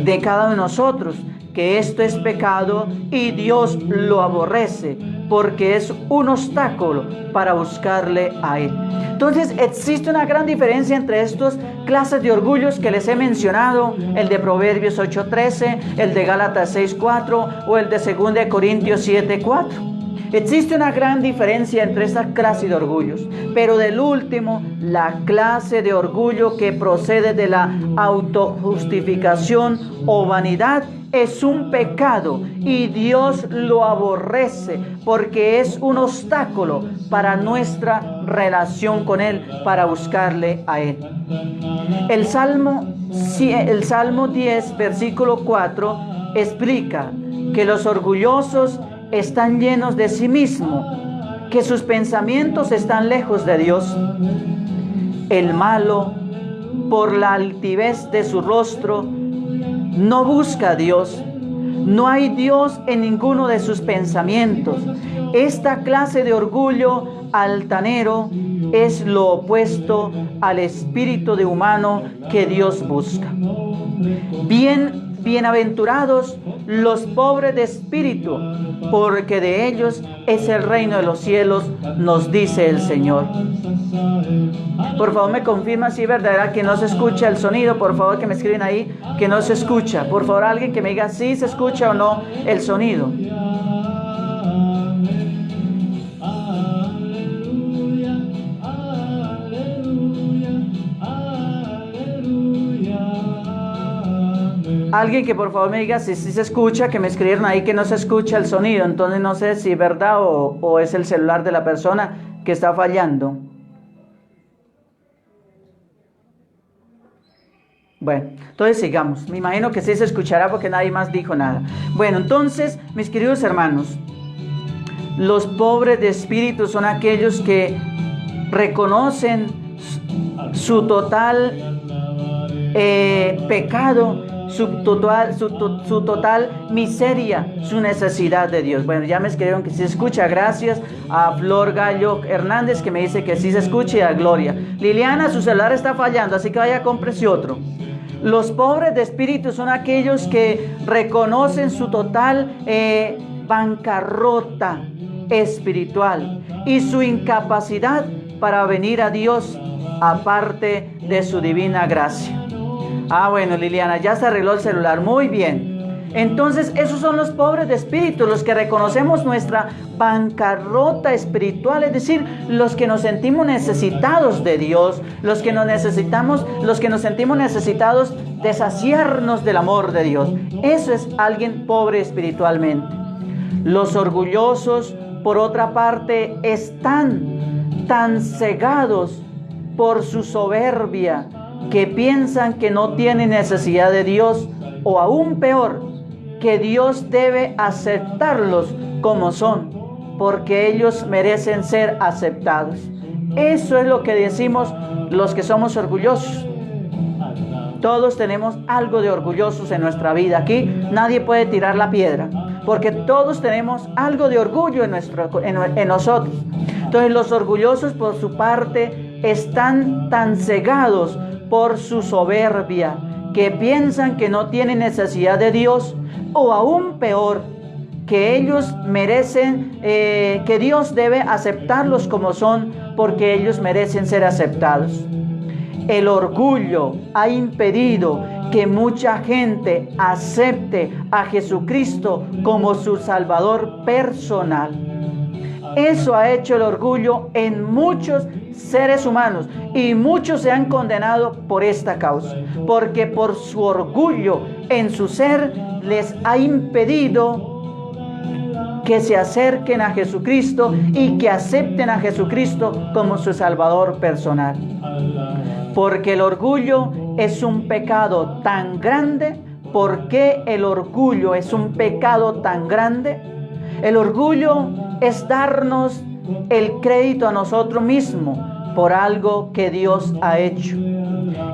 de cada uno de nosotros, que esto es pecado y Dios lo aborrece, porque es un obstáculo para buscarle a Él. Entonces, existe una gran diferencia entre estas clases de orgullos que les he mencionado: el de Proverbios 8:13, el de Gálatas 6:4 o el de 2 Corintios 7:4. Existe una gran diferencia entre estas clases de orgullos, pero del último, la clase de orgullo que procede de la autojustificación o vanidad, es un pecado y Dios lo aborrece, porque es un obstáculo para nuestra relación con Él, para buscarle a Él. El Salmo 10, versículo 4, explica que los orgullosos están llenos de sí mismos, que sus pensamientos están lejos de Dios. El malo, por la altivez de su rostro, no busca a Dios. No hay Dios en ninguno de sus pensamientos. Esta clase de orgullo altanero es lo opuesto al espíritu de humano que Dios busca. Bienaventurados los pobres de espíritu, porque de ellos es el reino de los cielos, nos dice el Señor. Por favor, me confirma si es verdad que no se escucha el sonido. Por favor, que me escriben ahí que no se escucha. Por favor, alguien que me diga si se escucha o no el sonido. Alguien que por favor me diga si se escucha, que me escribieron ahí que no se escucha el sonido. Entonces no sé si es verdad o es el celular de la persona que está fallando. Bueno, entonces sigamos. Me imagino que sí se escuchará porque nadie más dijo nada. Bueno, entonces, mis queridos hermanos, los pobres de espíritu son aquellos que reconocen su total pecado, su total miseria, su necesidad de Dios. Bueno, ya me escribieron que sí se escucha. Gracias a Flor Gallo Hernández, que me dice que sí se escucha, y a Gloria. Liliana, su celular está fallando, así que vaya, cómprese otro. Los pobres de espíritu son aquellos que reconocen su total bancarrota espiritual y su incapacidad para venir a Dios aparte de su divina gracia. Bueno, Liliana, ya se arregló el celular, muy bien. Entonces, esos son los pobres de espíritu, los que reconocemos nuestra bancarrota espiritual, es decir, los que nos sentimos necesitados de Dios, los que nos sentimos necesitados de saciarnos del amor de Dios. Eso es alguien pobre espiritualmente. Los orgullosos, por otra parte, están tan cegados por su soberbia que piensan que no tienen necesidad de Dios, o aún peor, que Dios debe aceptarlos como son, porque ellos merecen ser aceptados. Eso es lo que decimos los que somos orgullosos. Todos tenemos algo de orgullosos en nuestra vida. Aquí nadie puede tirar la piedra, porque todos tenemos algo de orgullo en nosotros. Entonces, los orgullosos, por su parte, están tan cegados por su soberbia que piensan que no tienen necesidad de Dios, o aún peor, que ellos merecen, que Dios debe aceptarlos como son, porque ellos merecen ser aceptados. El orgullo ha impedido que mucha gente acepte a Jesucristo como su Salvador personal. Eso ha hecho el orgullo en muchos seres humanos, y muchos se han condenado por esta causa, porque por su orgullo en su ser les ha impedido que se acerquen a Jesucristo y que acepten a Jesucristo como su Salvador personal. Porque el orgullo es un pecado tan grande. ¿Por qué el orgullo es un pecado tan grande? El orgullo es darnos el crédito a nosotros mismos por algo que Dios ha hecho.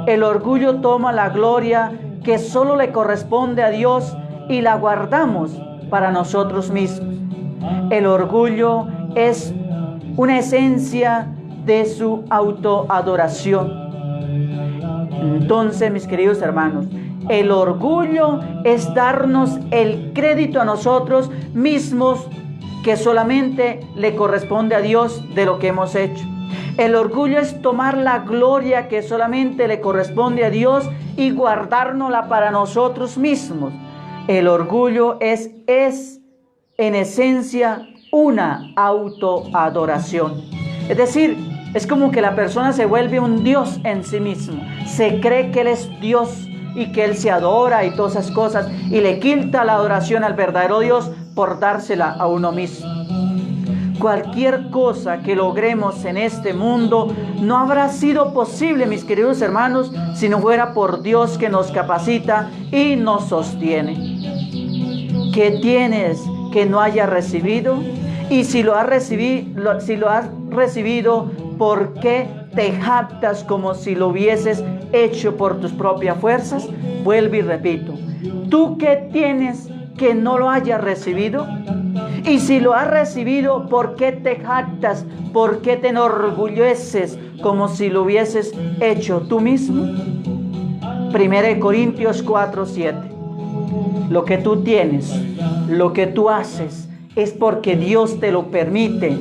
El orgullo toma la gloria que solo le corresponde a Dios y la guardamos para nosotros mismos. El orgullo es una esencia de su autoadoración. Entonces, mis queridos hermanos, el orgullo es darnos el crédito a nosotros mismos que solamente le corresponde a Dios de lo que hemos hecho. El orgullo es tomar la gloria que solamente le corresponde a Dios y guardárnosla para nosotros mismos. El orgullo es en esencia una autoadoración. Es decir, es como que la persona se vuelve un Dios en sí mismo. Se cree que Él es Dios y que Él se adora y todas esas cosas, y le quita la adoración al verdadero Dios por dársela a uno mismo. Cualquier cosa que logremos en este mundo no habrá sido posible, mis queridos hermanos, si no fuera por Dios que nos capacita y nos sostiene. ¿Qué tienes que no hayas recibido? Y si lo has recibido, ¿por qué te jactas como si lo hubieses hecho por tus propias fuerzas? Vuelvo y repito, ¿tú qué tienes que no lo hayas recibido? Y si lo has recibido, ¿por qué te jactas? ¿Por qué te enorgulleces como si lo hubieses hecho tú mismo? 1 Corintios 4:7. Lo que tú tienes, lo que tú haces, es porque Dios te lo permite.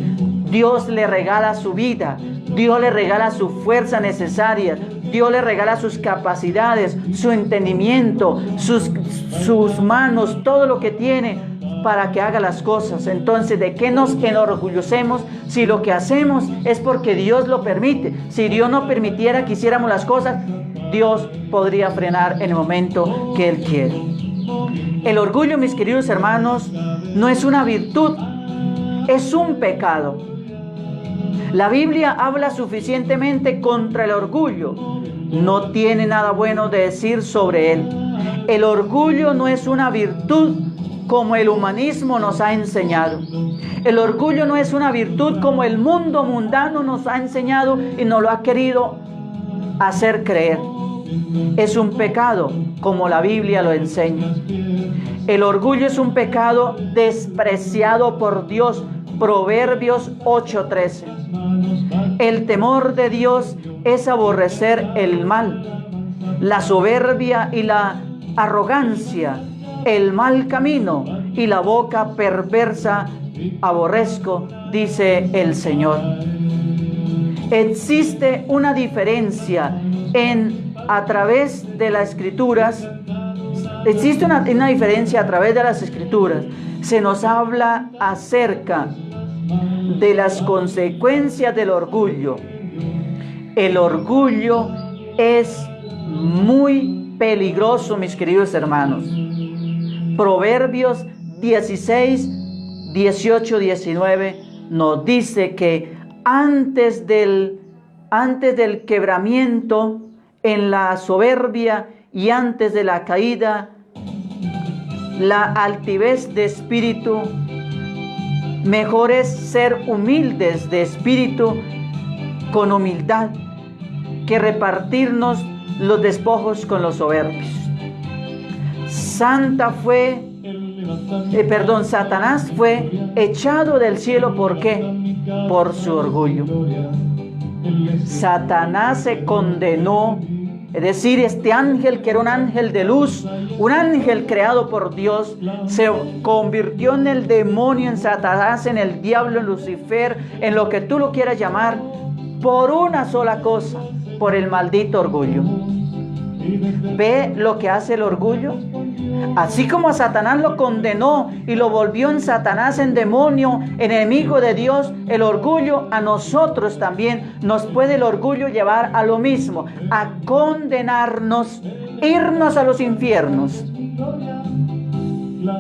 Dios le regala su vida, Dios le regala su fuerza necesaria, Dios le regala sus capacidades, su entendimiento, sus manos, todo lo que tiene para que haga las cosas. Entonces, ¿de qué nos enorgullecemos si lo que hacemos es porque Dios lo permite? Si Dios no permitiera que hiciéramos las cosas, Dios podría frenar en el momento que Él quiere. El orgullo, mis queridos hermanos, no es una virtud, es un pecado. La Biblia habla suficientemente contra el orgullo. No tiene nada bueno de decir sobre él. El orgullo no es una virtud como el humanismo nos ha enseñado. El orgullo no es una virtud como el mundo mundano nos ha enseñado y nos lo ha querido hacer creer. Es un pecado como la Biblia lo enseña. El orgullo es un pecado despreciado por Dios. Proverbios 8:13. El temor de Dios es aborrecer el mal, la soberbia y la arrogancia, el mal camino y la boca perversa aborrezco, dice el Señor. Existe una diferencia a través de las Escrituras. Existe una diferencia a través de las Escrituras. Se nos habla acerca de las consecuencias del orgullo. El orgullo es muy peligroso, mis queridos hermanos. Proverbios 16, 18, 19 nos dice que antes del quebramiento en la soberbia y antes de la caída, la altivez de espíritu. Mejor es ser humildes de espíritu con humildad que repartirnos los despojos con los soberbios. Satanás fue echado del cielo. ¿Por qué? Por su orgullo. Satanás se condenó. Es decir, este ángel que era un ángel de luz, un ángel creado por Dios, se convirtió en el demonio, en Satanás, en el diablo, en Lucifer, en lo que tú lo quieras llamar, por una sola cosa, por el maldito orgullo. ¿Ve lo que hace el orgullo? Así como a Satanás lo condenó y lo volvió en Satanás, en demonio, enemigo de Dios, el orgullo a nosotros también nos puede el orgullo llevar a lo mismo, a condenarnos, irnos a los infiernos.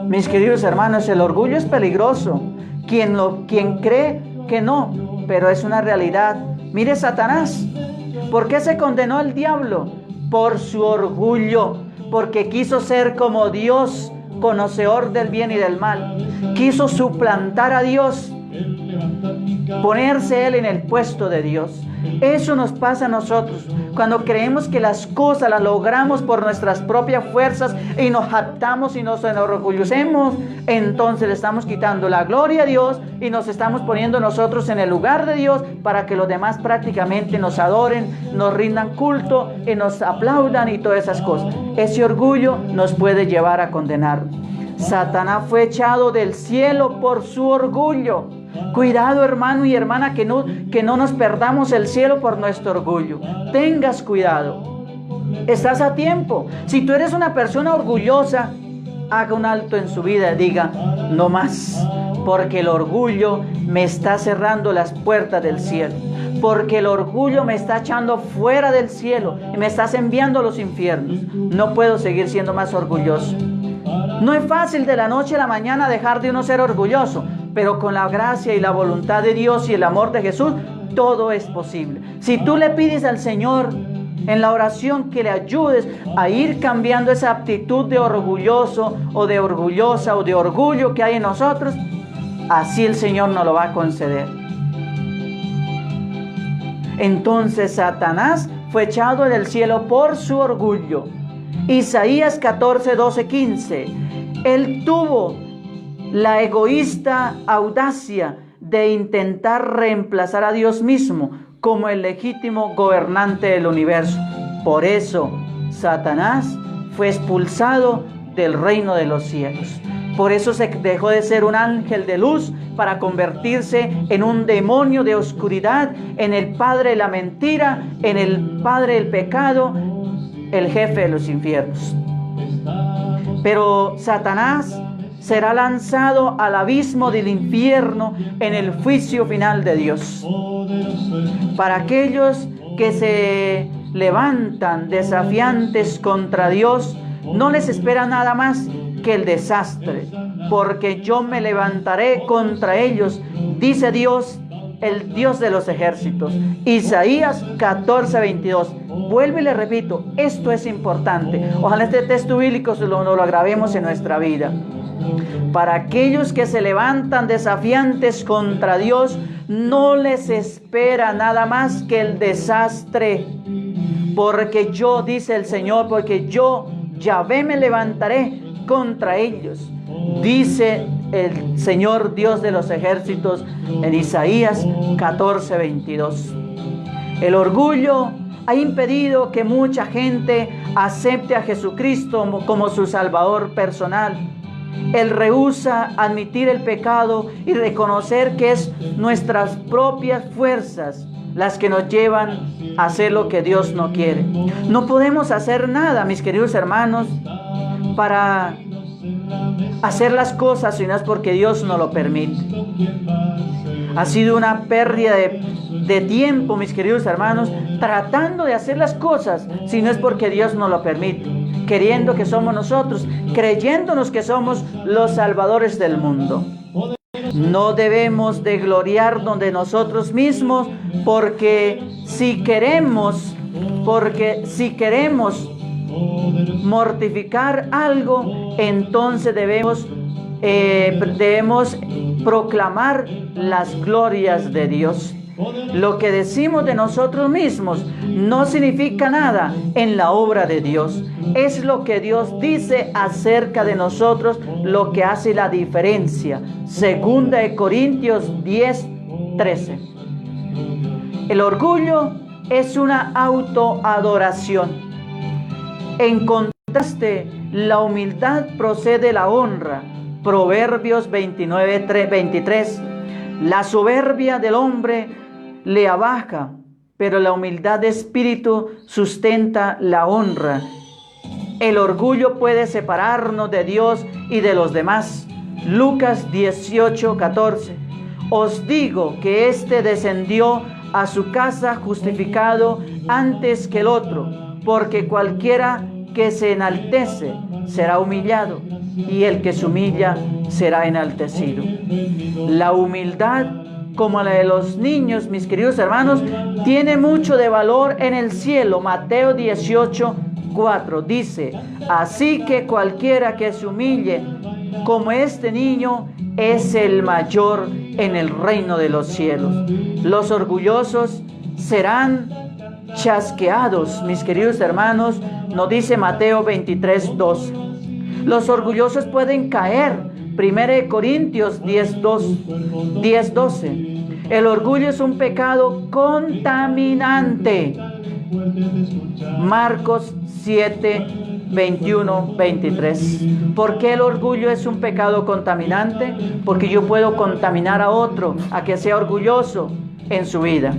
Mis queridos hermanos, el orgullo es peligroso. Quien cree que no, pero es una realidad. Mire Satanás, ¿por qué se condenó el diablo? Por su orgullo, porque quiso ser como Dios, conocedor del bien y del mal. Quiso suplantar a Dios, ponerse él en el puesto de Dios. Eso nos pasa a nosotros cuando creemos que las cosas las logramos por nuestras propias fuerzas y nos jactamos y nos enorgullecemos. Entonces le estamos quitando la gloria a Dios y nos estamos poniendo nosotros en el lugar de Dios para que los demás prácticamente nos adoren, nos rindan culto y nos aplaudan y todas esas cosas. Ese orgullo nos puede llevar a condenar. Satanás fue echado del cielo por su orgullo. Cuidado, hermano y hermana, que no nos perdamos el cielo por nuestro orgullo. Tengas cuidado. Estás a tiempo. Si tú eres una persona orgullosa, haga un alto en su vida y diga, no más, porque el orgullo me está cerrando las puertas del cielo. Porque el orgullo me está echando fuera del cielo y me estás enviando a los infiernos. No puedo seguir siendo más orgulloso. No es fácil de la noche a la mañana dejar de uno ser orgulloso, pero con la gracia y la voluntad de Dios y el amor de Jesús, todo es posible. Si tú le pides al Señor en la oración que le ayudes a ir cambiando esa actitud de orgulloso o de orgullosa o de orgullo que hay en nosotros, así el Señor nos lo va a conceder. Entonces Satanás fue echado del cielo por su orgullo. Isaías 14, 12, 15. Él tuvo la egoísta audacia de intentar reemplazar a Dios mismo como el legítimo gobernante del universo. Por eso, Satanás fue expulsado del reino de los cielos. Por eso se dejó de ser un ángel de luz para convertirse en un demonio de oscuridad, en el padre de la mentira, en el padre del pecado, el jefe de los infiernos. Pero Satanás será lanzado al abismo del infierno en el juicio final de Dios. Para aquellos que se levantan desafiantes contra Dios, no les espera nada más que el desastre, porque yo me levantaré contra ellos, dice Dios, el Dios de los ejércitos. Isaías 14, 22. Vuelvo y le repito, esto es importante. Ojalá este texto bíblico lo agravemos en nuestra vida. Para aquellos que se levantan desafiantes contra Dios, no les espera nada más que el desastre. Porque yo, dice el Señor, porque yo, Yahvé, me levantaré contra ellos, dice el Señor Dios de los ejércitos en Isaías 14, 22. El orgullo ha impedido que mucha gente acepte a Jesucristo como su Salvador personal. Él rehúsa admitir el pecado y reconocer que es nuestras propias fuerzas las que nos llevan a hacer lo que Dios no quiere. No podemos hacer nada, mis queridos hermanos, para hacer las cosas si no es porque Dios nos lo permite. Ha sido una pérdida de tiempo, mis queridos hermanos, tratando de hacer las cosas si no es porque Dios nos lo permite, queriendo que somos nosotros, creyéndonos que somos los salvadores del mundo. No debemos de gloriarnos de nosotros mismos, porque si queremos mortificar algo, entonces debemos proclamar las glorias de Dios. Lo que decimos de nosotros mismos no significa nada en la obra de Dios. Es lo que Dios dice acerca de nosotros lo que hace la diferencia. Segunda de Corintios 10, 13. El orgullo es una autoadoración. En contraste, la humildad procede de la honra. Proverbios 29, 23. La soberbia del hombre le abaja, pero la humildad de espíritu sustenta la honra. El orgullo puede separarnos de Dios y de los demás. Lucas 18, 14. Os digo que éste descendió a su casa justificado antes que el otro, porque cualquiera que se enaltece será humillado, y el que se humilla será enaltecido. La humildad, como la de los niños, mis queridos hermanos, tiene mucho de valor en el cielo. Mateo 18, 4 dice: así que cualquiera que se humille como este niño es el mayor en el reino de los cielos. Los orgullosos serán chasqueados, mis queridos hermanos, nos dice Mateo 23, 12. Los orgullosos pueden caer. 1 Corintios 10, 12. El orgullo es un pecado contaminante. Marcos 7, 21, 23. ¿Por qué el orgullo es un pecado contaminante? Porque yo puedo contaminar a otro a que sea orgulloso en su vida.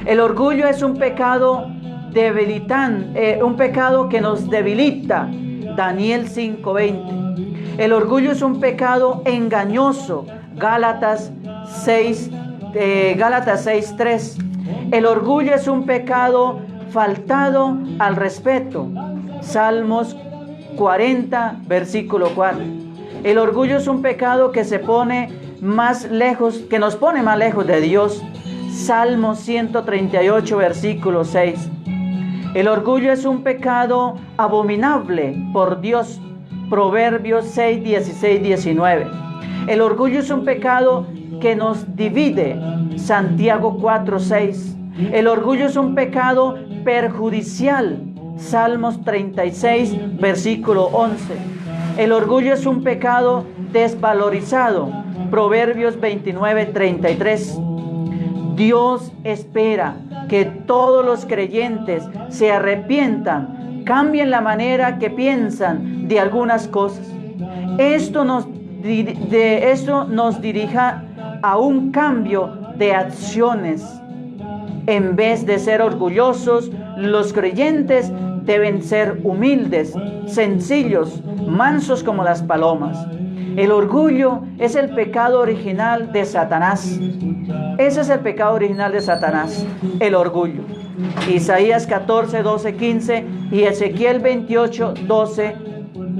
El orgullo es un pecado debilitante, un pecado que nos debilita. Daniel 5:20. El orgullo es un pecado engañoso. Gálatas 6:3. El orgullo es un pecado faltado al respeto. Salmos 40, versículo 4. El orgullo es un pecado que nos pone más lejos de Dios. Salmo 138, versículo 6. El orgullo es un pecado abominable por Dios. Proverbios 6, 16, 19. El orgullo es un pecado que nos divide. Santiago 4, 6. El orgullo es un pecado perjudicial. Salmos 36, versículo 11. El orgullo es un pecado desvalorizado. Proverbios 29, 33. Dios espera que todos los creyentes se arrepientan, cambien la manera que piensan de algunas cosas. Esto nos dirija a un cambio de acciones. En vez de ser orgullosos, los creyentes deben ser humildes, sencillos, mansos como las palomas. El orgullo es el pecado original de Satanás. Ese es el pecado original de Satanás, el orgullo. Isaías 14, 12, 15 y Ezequiel 28, 12,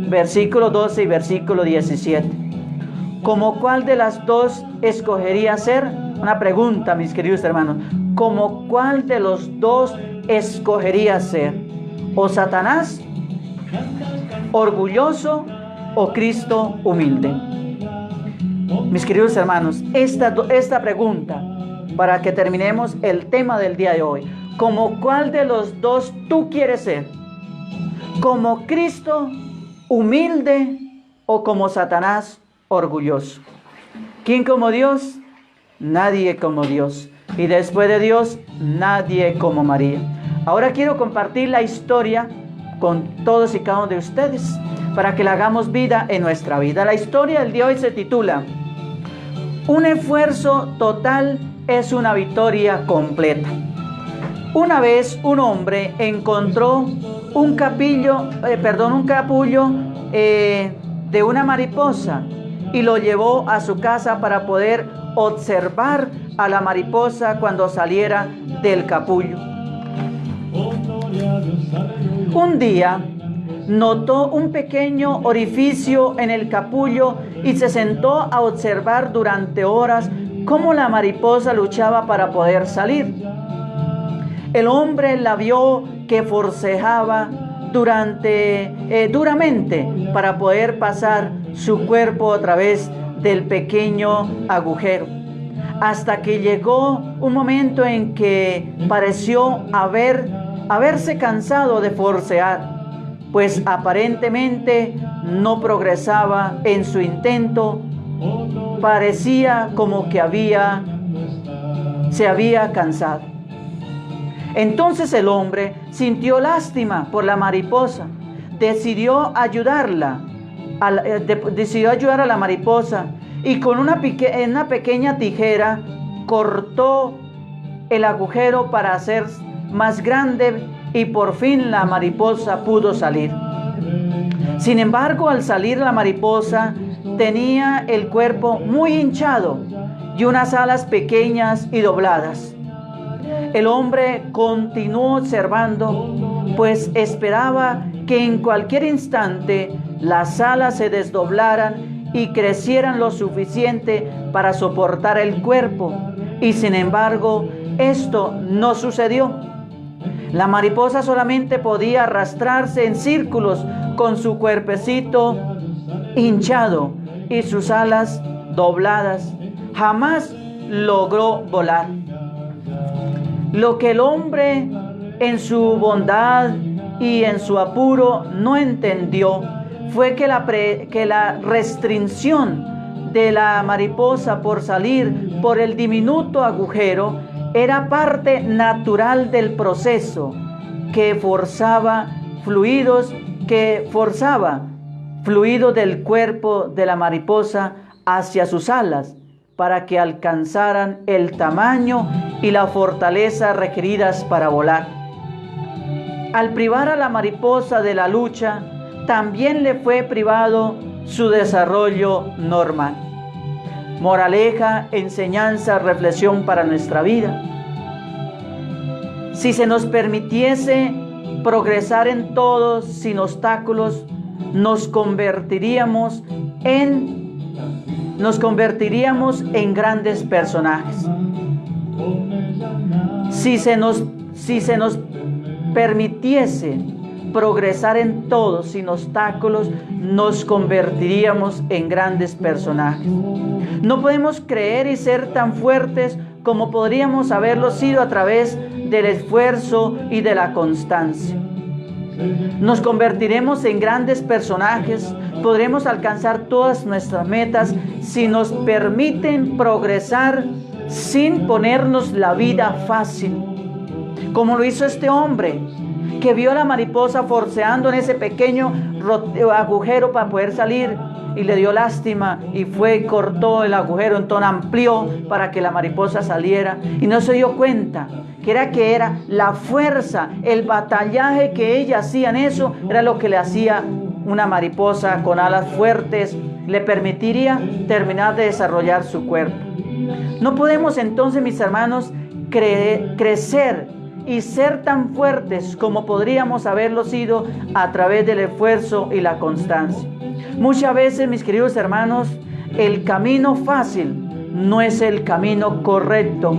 versículo 12 y versículo 17. ¿Como cuál de las dos escogería ser? Una pregunta, mis queridos hermanos. ¿Como cuál de los dos escogería ser? ¿O Satanás orgulloso o Cristo humilde? Mis queridos hermanos, esta pregunta, para que terminemos el tema del día de hoy. ¿Como cuál de los dos tú quieres ser? ¿Como Cristo humilde o como Satanás orgulloso? ¿Quién como Dios? Nadie como Dios. Y después de Dios, nadie como María. Ahora quiero compartir la historia con todos y cada uno de ustedes para que le hagamos vida en nuestra vida. La historia del día de hoy se titula: Un esfuerzo total es una victoria completa. Una vez un hombre encontró un capullo de una mariposa y lo llevó a su casa para poder observar a la mariposa cuando saliera del capullo. Un día notó un pequeño orificio en el capullo y se sentó a observar durante horas cómo la mariposa luchaba para poder salir. El hombre la vio que forcejeaba duramente para poder pasar su cuerpo a través del pequeño agujero, hasta que llegó un momento en que pareció haberse cansado de forcejear, pues aparentemente no progresaba en su intento. Parecía como que se había cansado. Entonces el hombre sintió lástima por la mariposa. Decidió ayudar a la mariposa y con una pequeña tijera cortó el agujero para hacer más grande y por fin la mariposa pudo salir. Sin embargo, al salir la mariposa tenía el cuerpo muy hinchado y unas alas pequeñas y dobladas. El hombre continuó observando, pues esperaba que en cualquier instante las alas se desdoblaran y crecieran lo suficiente para soportar el cuerpo. Y sin embargo, esto no sucedió. La mariposa solamente podía arrastrarse en círculos con su cuerpecito hinchado y sus alas dobladas. Jamás logró volar. Lo que el hombre en su bondad y en su apuro no entendió fue que la restricción de la mariposa por salir por el diminuto agujero era parte natural del proceso que forzaba fluidos del cuerpo de la mariposa hacia sus alas para que alcanzaran el tamaño y la fortaleza requeridas para volar. Al privar a la mariposa de la lucha, también le fue privado su desarrollo normal. Moraleja, enseñanza, reflexión para nuestra vida. Si se nos permitiese progresar en todos sin obstáculos, nos convertiríamos en grandes personajes. Si se nos permitiese progresar en todo sin obstáculos, nos convertiríamos en grandes personajes. No podemos creer y ser tan fuertes como podríamos haberlo sido a través del esfuerzo y de la constancia. Nos convertiremos en grandes personajes, podremos alcanzar todas nuestras metas si nos permiten progresar sin ponernos la vida fácil, como lo hizo este hombre que vio a la mariposa forceando en ese pequeño agujero para poder salir y le dio lástima y fue y cortó el agujero, entonces amplió para que la mariposa saliera y no se dio cuenta que era la fuerza, el batallaje que ella hacía en eso, era lo que le hacía una mariposa con alas fuertes, le permitiría terminar de desarrollar su cuerpo. No podemos entonces, mis hermanos, crecer y ser tan fuertes como podríamos haberlo sido a través del esfuerzo y la constancia. Muchas veces, mis queridos hermanos, el camino fácil no es el camino correcto.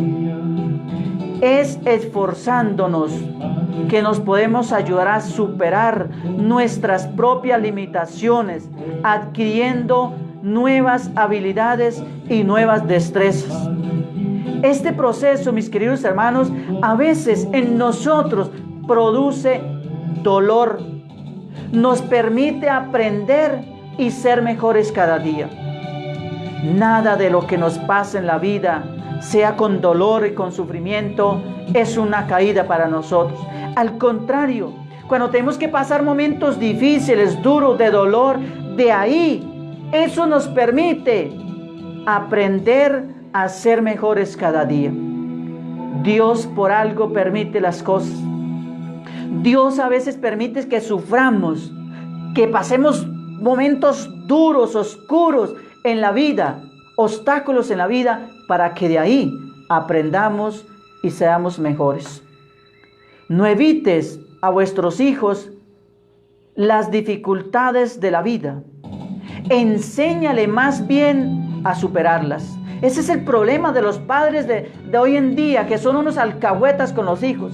Es esforzándonos que nos podemos ayudar a superar nuestras propias limitaciones, adquiriendo nuevas habilidades y nuevas destrezas. Este proceso, mis queridos hermanos, a veces en nosotros produce dolor. Nos permite aprender y ser mejores cada día. Nada de lo que nos pasa en la vida, sea con dolor y con sufrimiento, es una caída para nosotros. Al contrario, cuando tenemos que pasar momentos difíciles, duros, de dolor, de ahí, eso nos permite aprender a ser mejores cada día. Dios por algo permite las cosas. Dios a veces permite que suframos, que pasemos momentos duros, oscuros en la vida, obstáculos en la vida, para que de ahí aprendamos y seamos mejores. No evites a vuestros hijos las dificultades de la vida. Enséñale más bien a superarlas. Ese es el problema de los padres de hoy en día, que son unos alcahuetas con los hijos.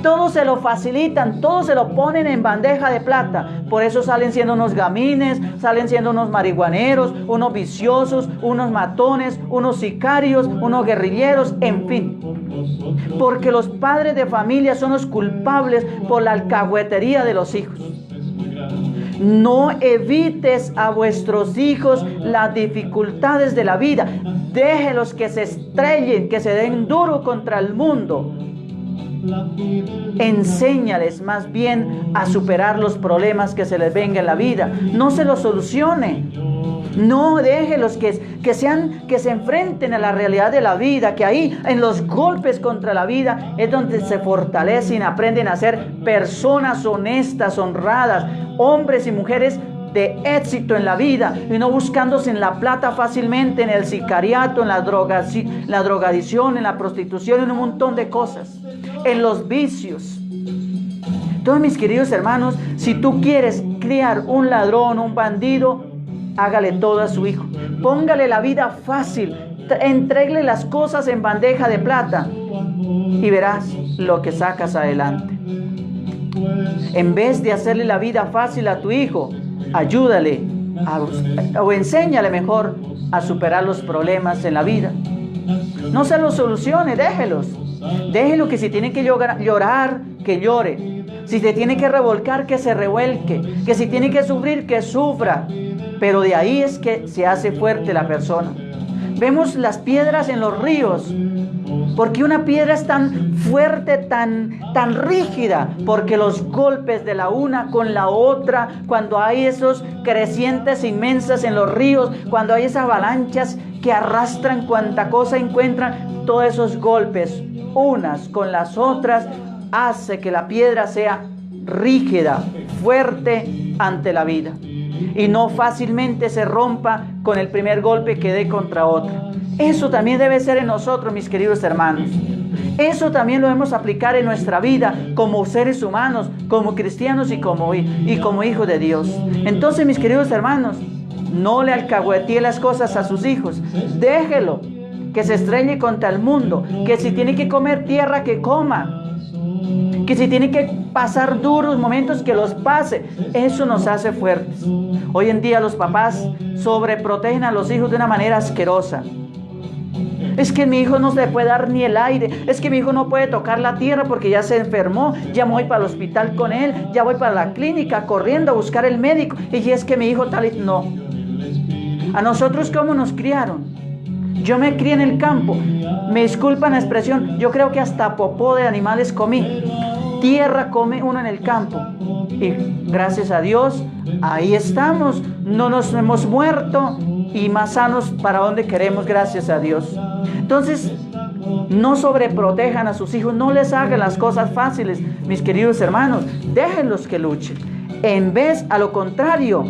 Todo se lo facilitan, todo se lo ponen en bandeja de plata. Por eso salen siendo unos gamines, salen siendo unos marihuaneros, unos viciosos, unos matones, unos sicarios, unos guerrilleros, en fin. Porque los padres de familia son los culpables por la alcahuetería de los hijos. No evites a vuestros hijos las dificultades de la vida. Déjelos que se estrellen, que se den duro contra el mundo. Enséñales más bien a superar los problemas que se les venga en la vida. No se los solucione. No déjelos que se enfrenten a la realidad de la vida, que ahí en los golpes contra la vida es donde se fortalecen, aprenden a ser personas honestas, honradas, hombres y mujeres de éxito en la vida, y no buscándose en la plata fácilmente, en el sicariato, en la drogadicción, en la prostitución, en un montón de cosas, en los vicios. Entonces, mis queridos hermanos, si tú quieres criar un ladrón, un bandido, hágale todo a su hijo. Póngale la vida fácil, entréguele las cosas en bandeja de plata y verás lo que sacas adelante. En vez de hacerle la vida fácil a tu hijo, ayúdale o enséñale mejor a superar los problemas en la vida. No se los solucione, déjelos. Déjelo que si tiene que llorar, que llore. Si se tiene que revolcar, que se revuelque. Que si tiene que sufrir, que sufra. Pero de ahí es que se hace fuerte la persona. Vemos las piedras en los ríos. ¿Por qué una piedra es tan fuerte, tan rígida? Porque los golpes de la una con la otra, cuando hay esos crecientes inmensas en los ríos, cuando hay esas avalanchas que arrastran cuanta cosa encuentran, todos esos golpes, unas con las otras, hace que la piedra sea rígida, fuerte ante la vida. Y no fácilmente se rompa con el primer golpe que dé contra otra. Eso también debe ser en nosotros, mis queridos hermanos. Eso también lo debemos aplicar en nuestra vida como seres humanos, como cristianos y como hijos de Dios. Entonces, mis queridos hermanos, no le alcahuetee las cosas a sus hijos. Déjelo que se estrelle contra el mundo, que si tiene que comer tierra, que coma. Que si tiene que pasar duros momentos, que los pase. Eso nos hace fuertes. Hoy en día los papás sobreprotegen a los hijos de una manera asquerosa. Es que mi hijo no se puede dar ni el aire. Es que mi hijo no puede tocar la tierra porque ya se enfermó. Ya me voy para el hospital con él. Ya voy para la clínica corriendo a buscar el médico. Y es que mi hijo tal y... No. A nosotros, ¿cómo nos criaron? Yo me crié en el campo. Me disculpan la expresión. Yo creo que hasta popó de animales comí. Tierra come uno en el campo. Y gracias a Dios, ahí estamos. No nos hemos muerto. Y más sanos para donde queremos, gracias a Dios. Entonces, no sobreprotejan a sus hijos. No les hagan las cosas fáciles, mis queridos hermanos. Déjenlos que luchen. En vez, a lo contrario,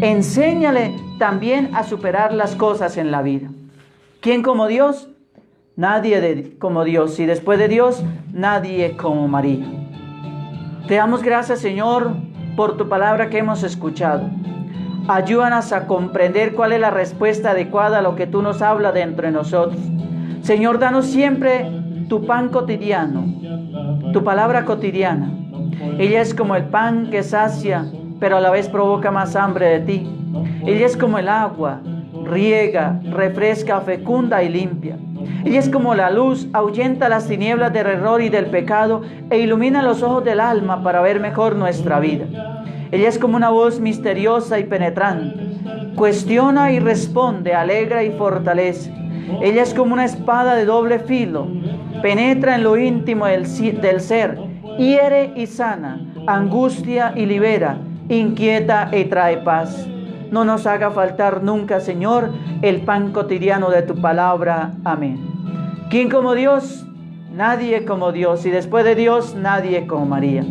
enséñale también a superar las cosas en la vida. ¿Quién como Dios? Nadie como Dios. Y después de Dios, nadie como María. Te damos gracias, Señor, por tu palabra que hemos escuchado. Ayúdanos a comprender cuál es la respuesta adecuada a lo que tú nos hablas dentro de nosotros. Señor, danos siempre tu pan cotidiano, tu palabra cotidiana. Ella es como el pan que sacia, pero a la vez provoca más hambre de ti. Ella es como el agua, riega, refresca, fecunda y limpia. Ella es como la luz, ahuyenta las tinieblas del error y del pecado e ilumina los ojos del alma para ver mejor nuestra vida. Ella es como una voz misteriosa y penetrante. Cuestiona y responde, alegra y fortalece. Ella es como una espada de doble filo. Penetra en lo íntimo del ser, hiere y sana, angustia y libera, inquieta y trae paz. No nos haga faltar nunca, Señor, el pan cotidiano de tu palabra. Amén. ¿Quién como Dios? Nadie como Dios. Y después de Dios, nadie como María.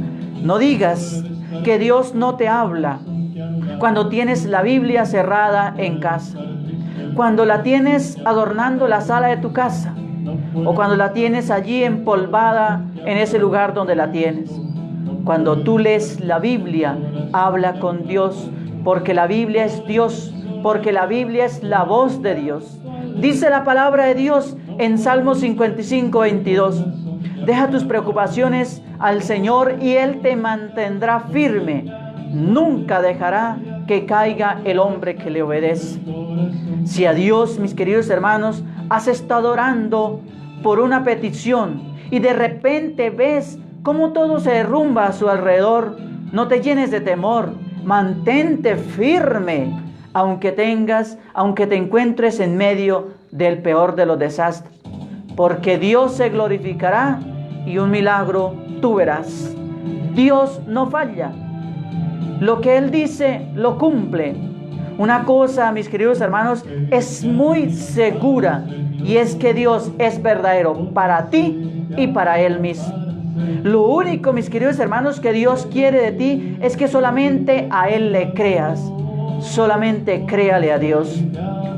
No digas que Dios no te habla cuando tienes la Biblia cerrada en casa, cuando la tienes adornando la sala de tu casa, o cuando la tienes allí empolvada en ese lugar donde la tienes. Cuando tú lees la Biblia, habla con Dios, porque la Biblia es Dios, porque la Biblia es la voz de Dios. Dice la palabra de Dios en Salmo 55, 22. Deja tus preocupaciones al Señor y Él te mantendrá firme. Nunca dejará que caiga el hombre que le obedece. Si a Dios, mis queridos hermanos, has estado orando por una petición y de repente ves cómo todo se derrumba a su alrededor, no te llenes de temor. Mantente firme, aunque te encuentres en medio del peor de los desastres. Porque Dios se glorificará y un milagro tú verás. Dios no falla. Lo que Él dice, lo cumple. Una cosa, mis queridos hermanos, es muy segura, y es que Dios es verdadero para ti y para Él mismo. Lo único, mis queridos hermanos, que Dios quiere de ti es que solamente a Él le creas. Solamente créale a Dios.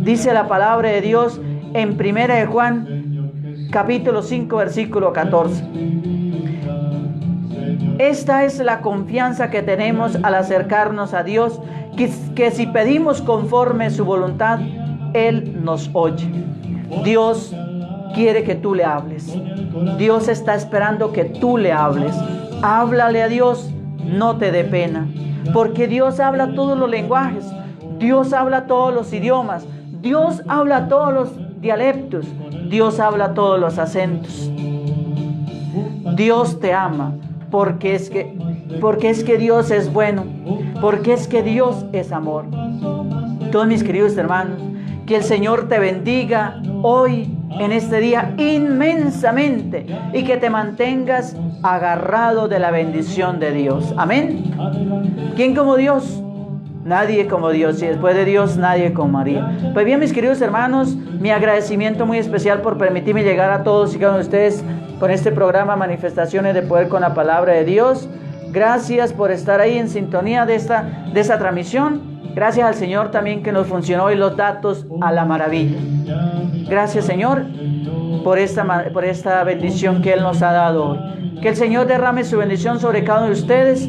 Dice la palabra de Dios en 1 de Juan, capítulo 5, versículo 14. Esta es la confianza que tenemos al acercarnos a Dios, que si pedimos conforme su voluntad, Él nos oye. Dios quiere que tú le hables. Dios está esperando que tú le hables. Háblale a Dios, no te dé pena, porque Dios habla todos los lenguajes. Dios habla todos los idiomas. Dios habla todos los dialectos. Dios habla todos los acentos. Dios te ama porque es que Dios es bueno, porque es que Dios es amor. Todos mis queridos hermanos, que el Señor te bendiga hoy en este día inmensamente y que te mantengas agarrado de la bendición de Dios. Amén. ¿Quién como Dios? Nadie como Dios, y después de Dios nadie como María. Pues bien, mis queridos hermanos, mi agradecimiento muy especial por permitirme llegar a todos y cada uno de ustedes con este programa Manifestaciones de Poder con la Palabra de Dios. Gracias por estar ahí en sintonía de esta transmisión. Gracias al Señor también que nos funcionó hoy los datos a la maravilla. Gracias, Señor, por esta bendición que Él nos ha dado hoy. Que el Señor derrame su bendición sobre cada uno de ustedes.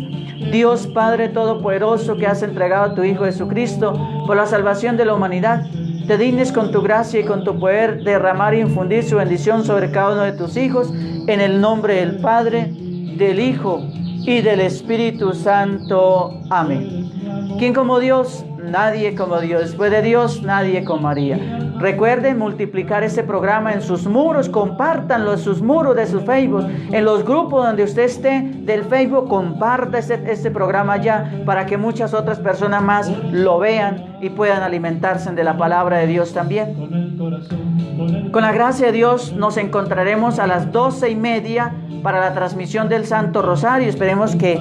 Dios Padre Todopoderoso, que has entregado a tu Hijo Jesucristo por la salvación de la humanidad, te dignes con tu gracia y con tu poder derramar e infundir su bendición sobre cada uno de tus hijos, en el nombre del Padre, del Hijo y del Espíritu Santo. Amén. ¿Quién como Dios? Nadie como Dios. Después de Dios, nadie como María. Recuerden multiplicar este programa en sus muros, compártanlo en sus muros de sus Facebook, en los grupos donde usted esté del Facebook, comparta este programa ya para que muchas otras personas más lo vean y puedan alimentarse de la palabra de Dios también. Con la gracia de Dios nos encontraremos a las 12:30 para la transmisión del Santo Rosario. Esperemos que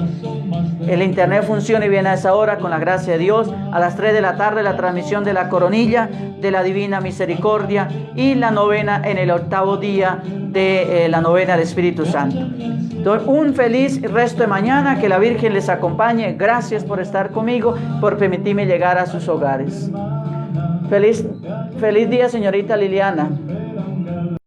el internet funcione bien a esa hora, con la gracia de Dios. A las 3 de la tarde la transmisión de la coronilla de la Divina Misericordia y la novena en el 8º día de la novena del Espíritu Santo. Entonces, un feliz resto de mañana, que la Virgen les acompañe. Gracias por estar conmigo, por permitirme llegar a sus hogares. Feliz día, señorita Liliana.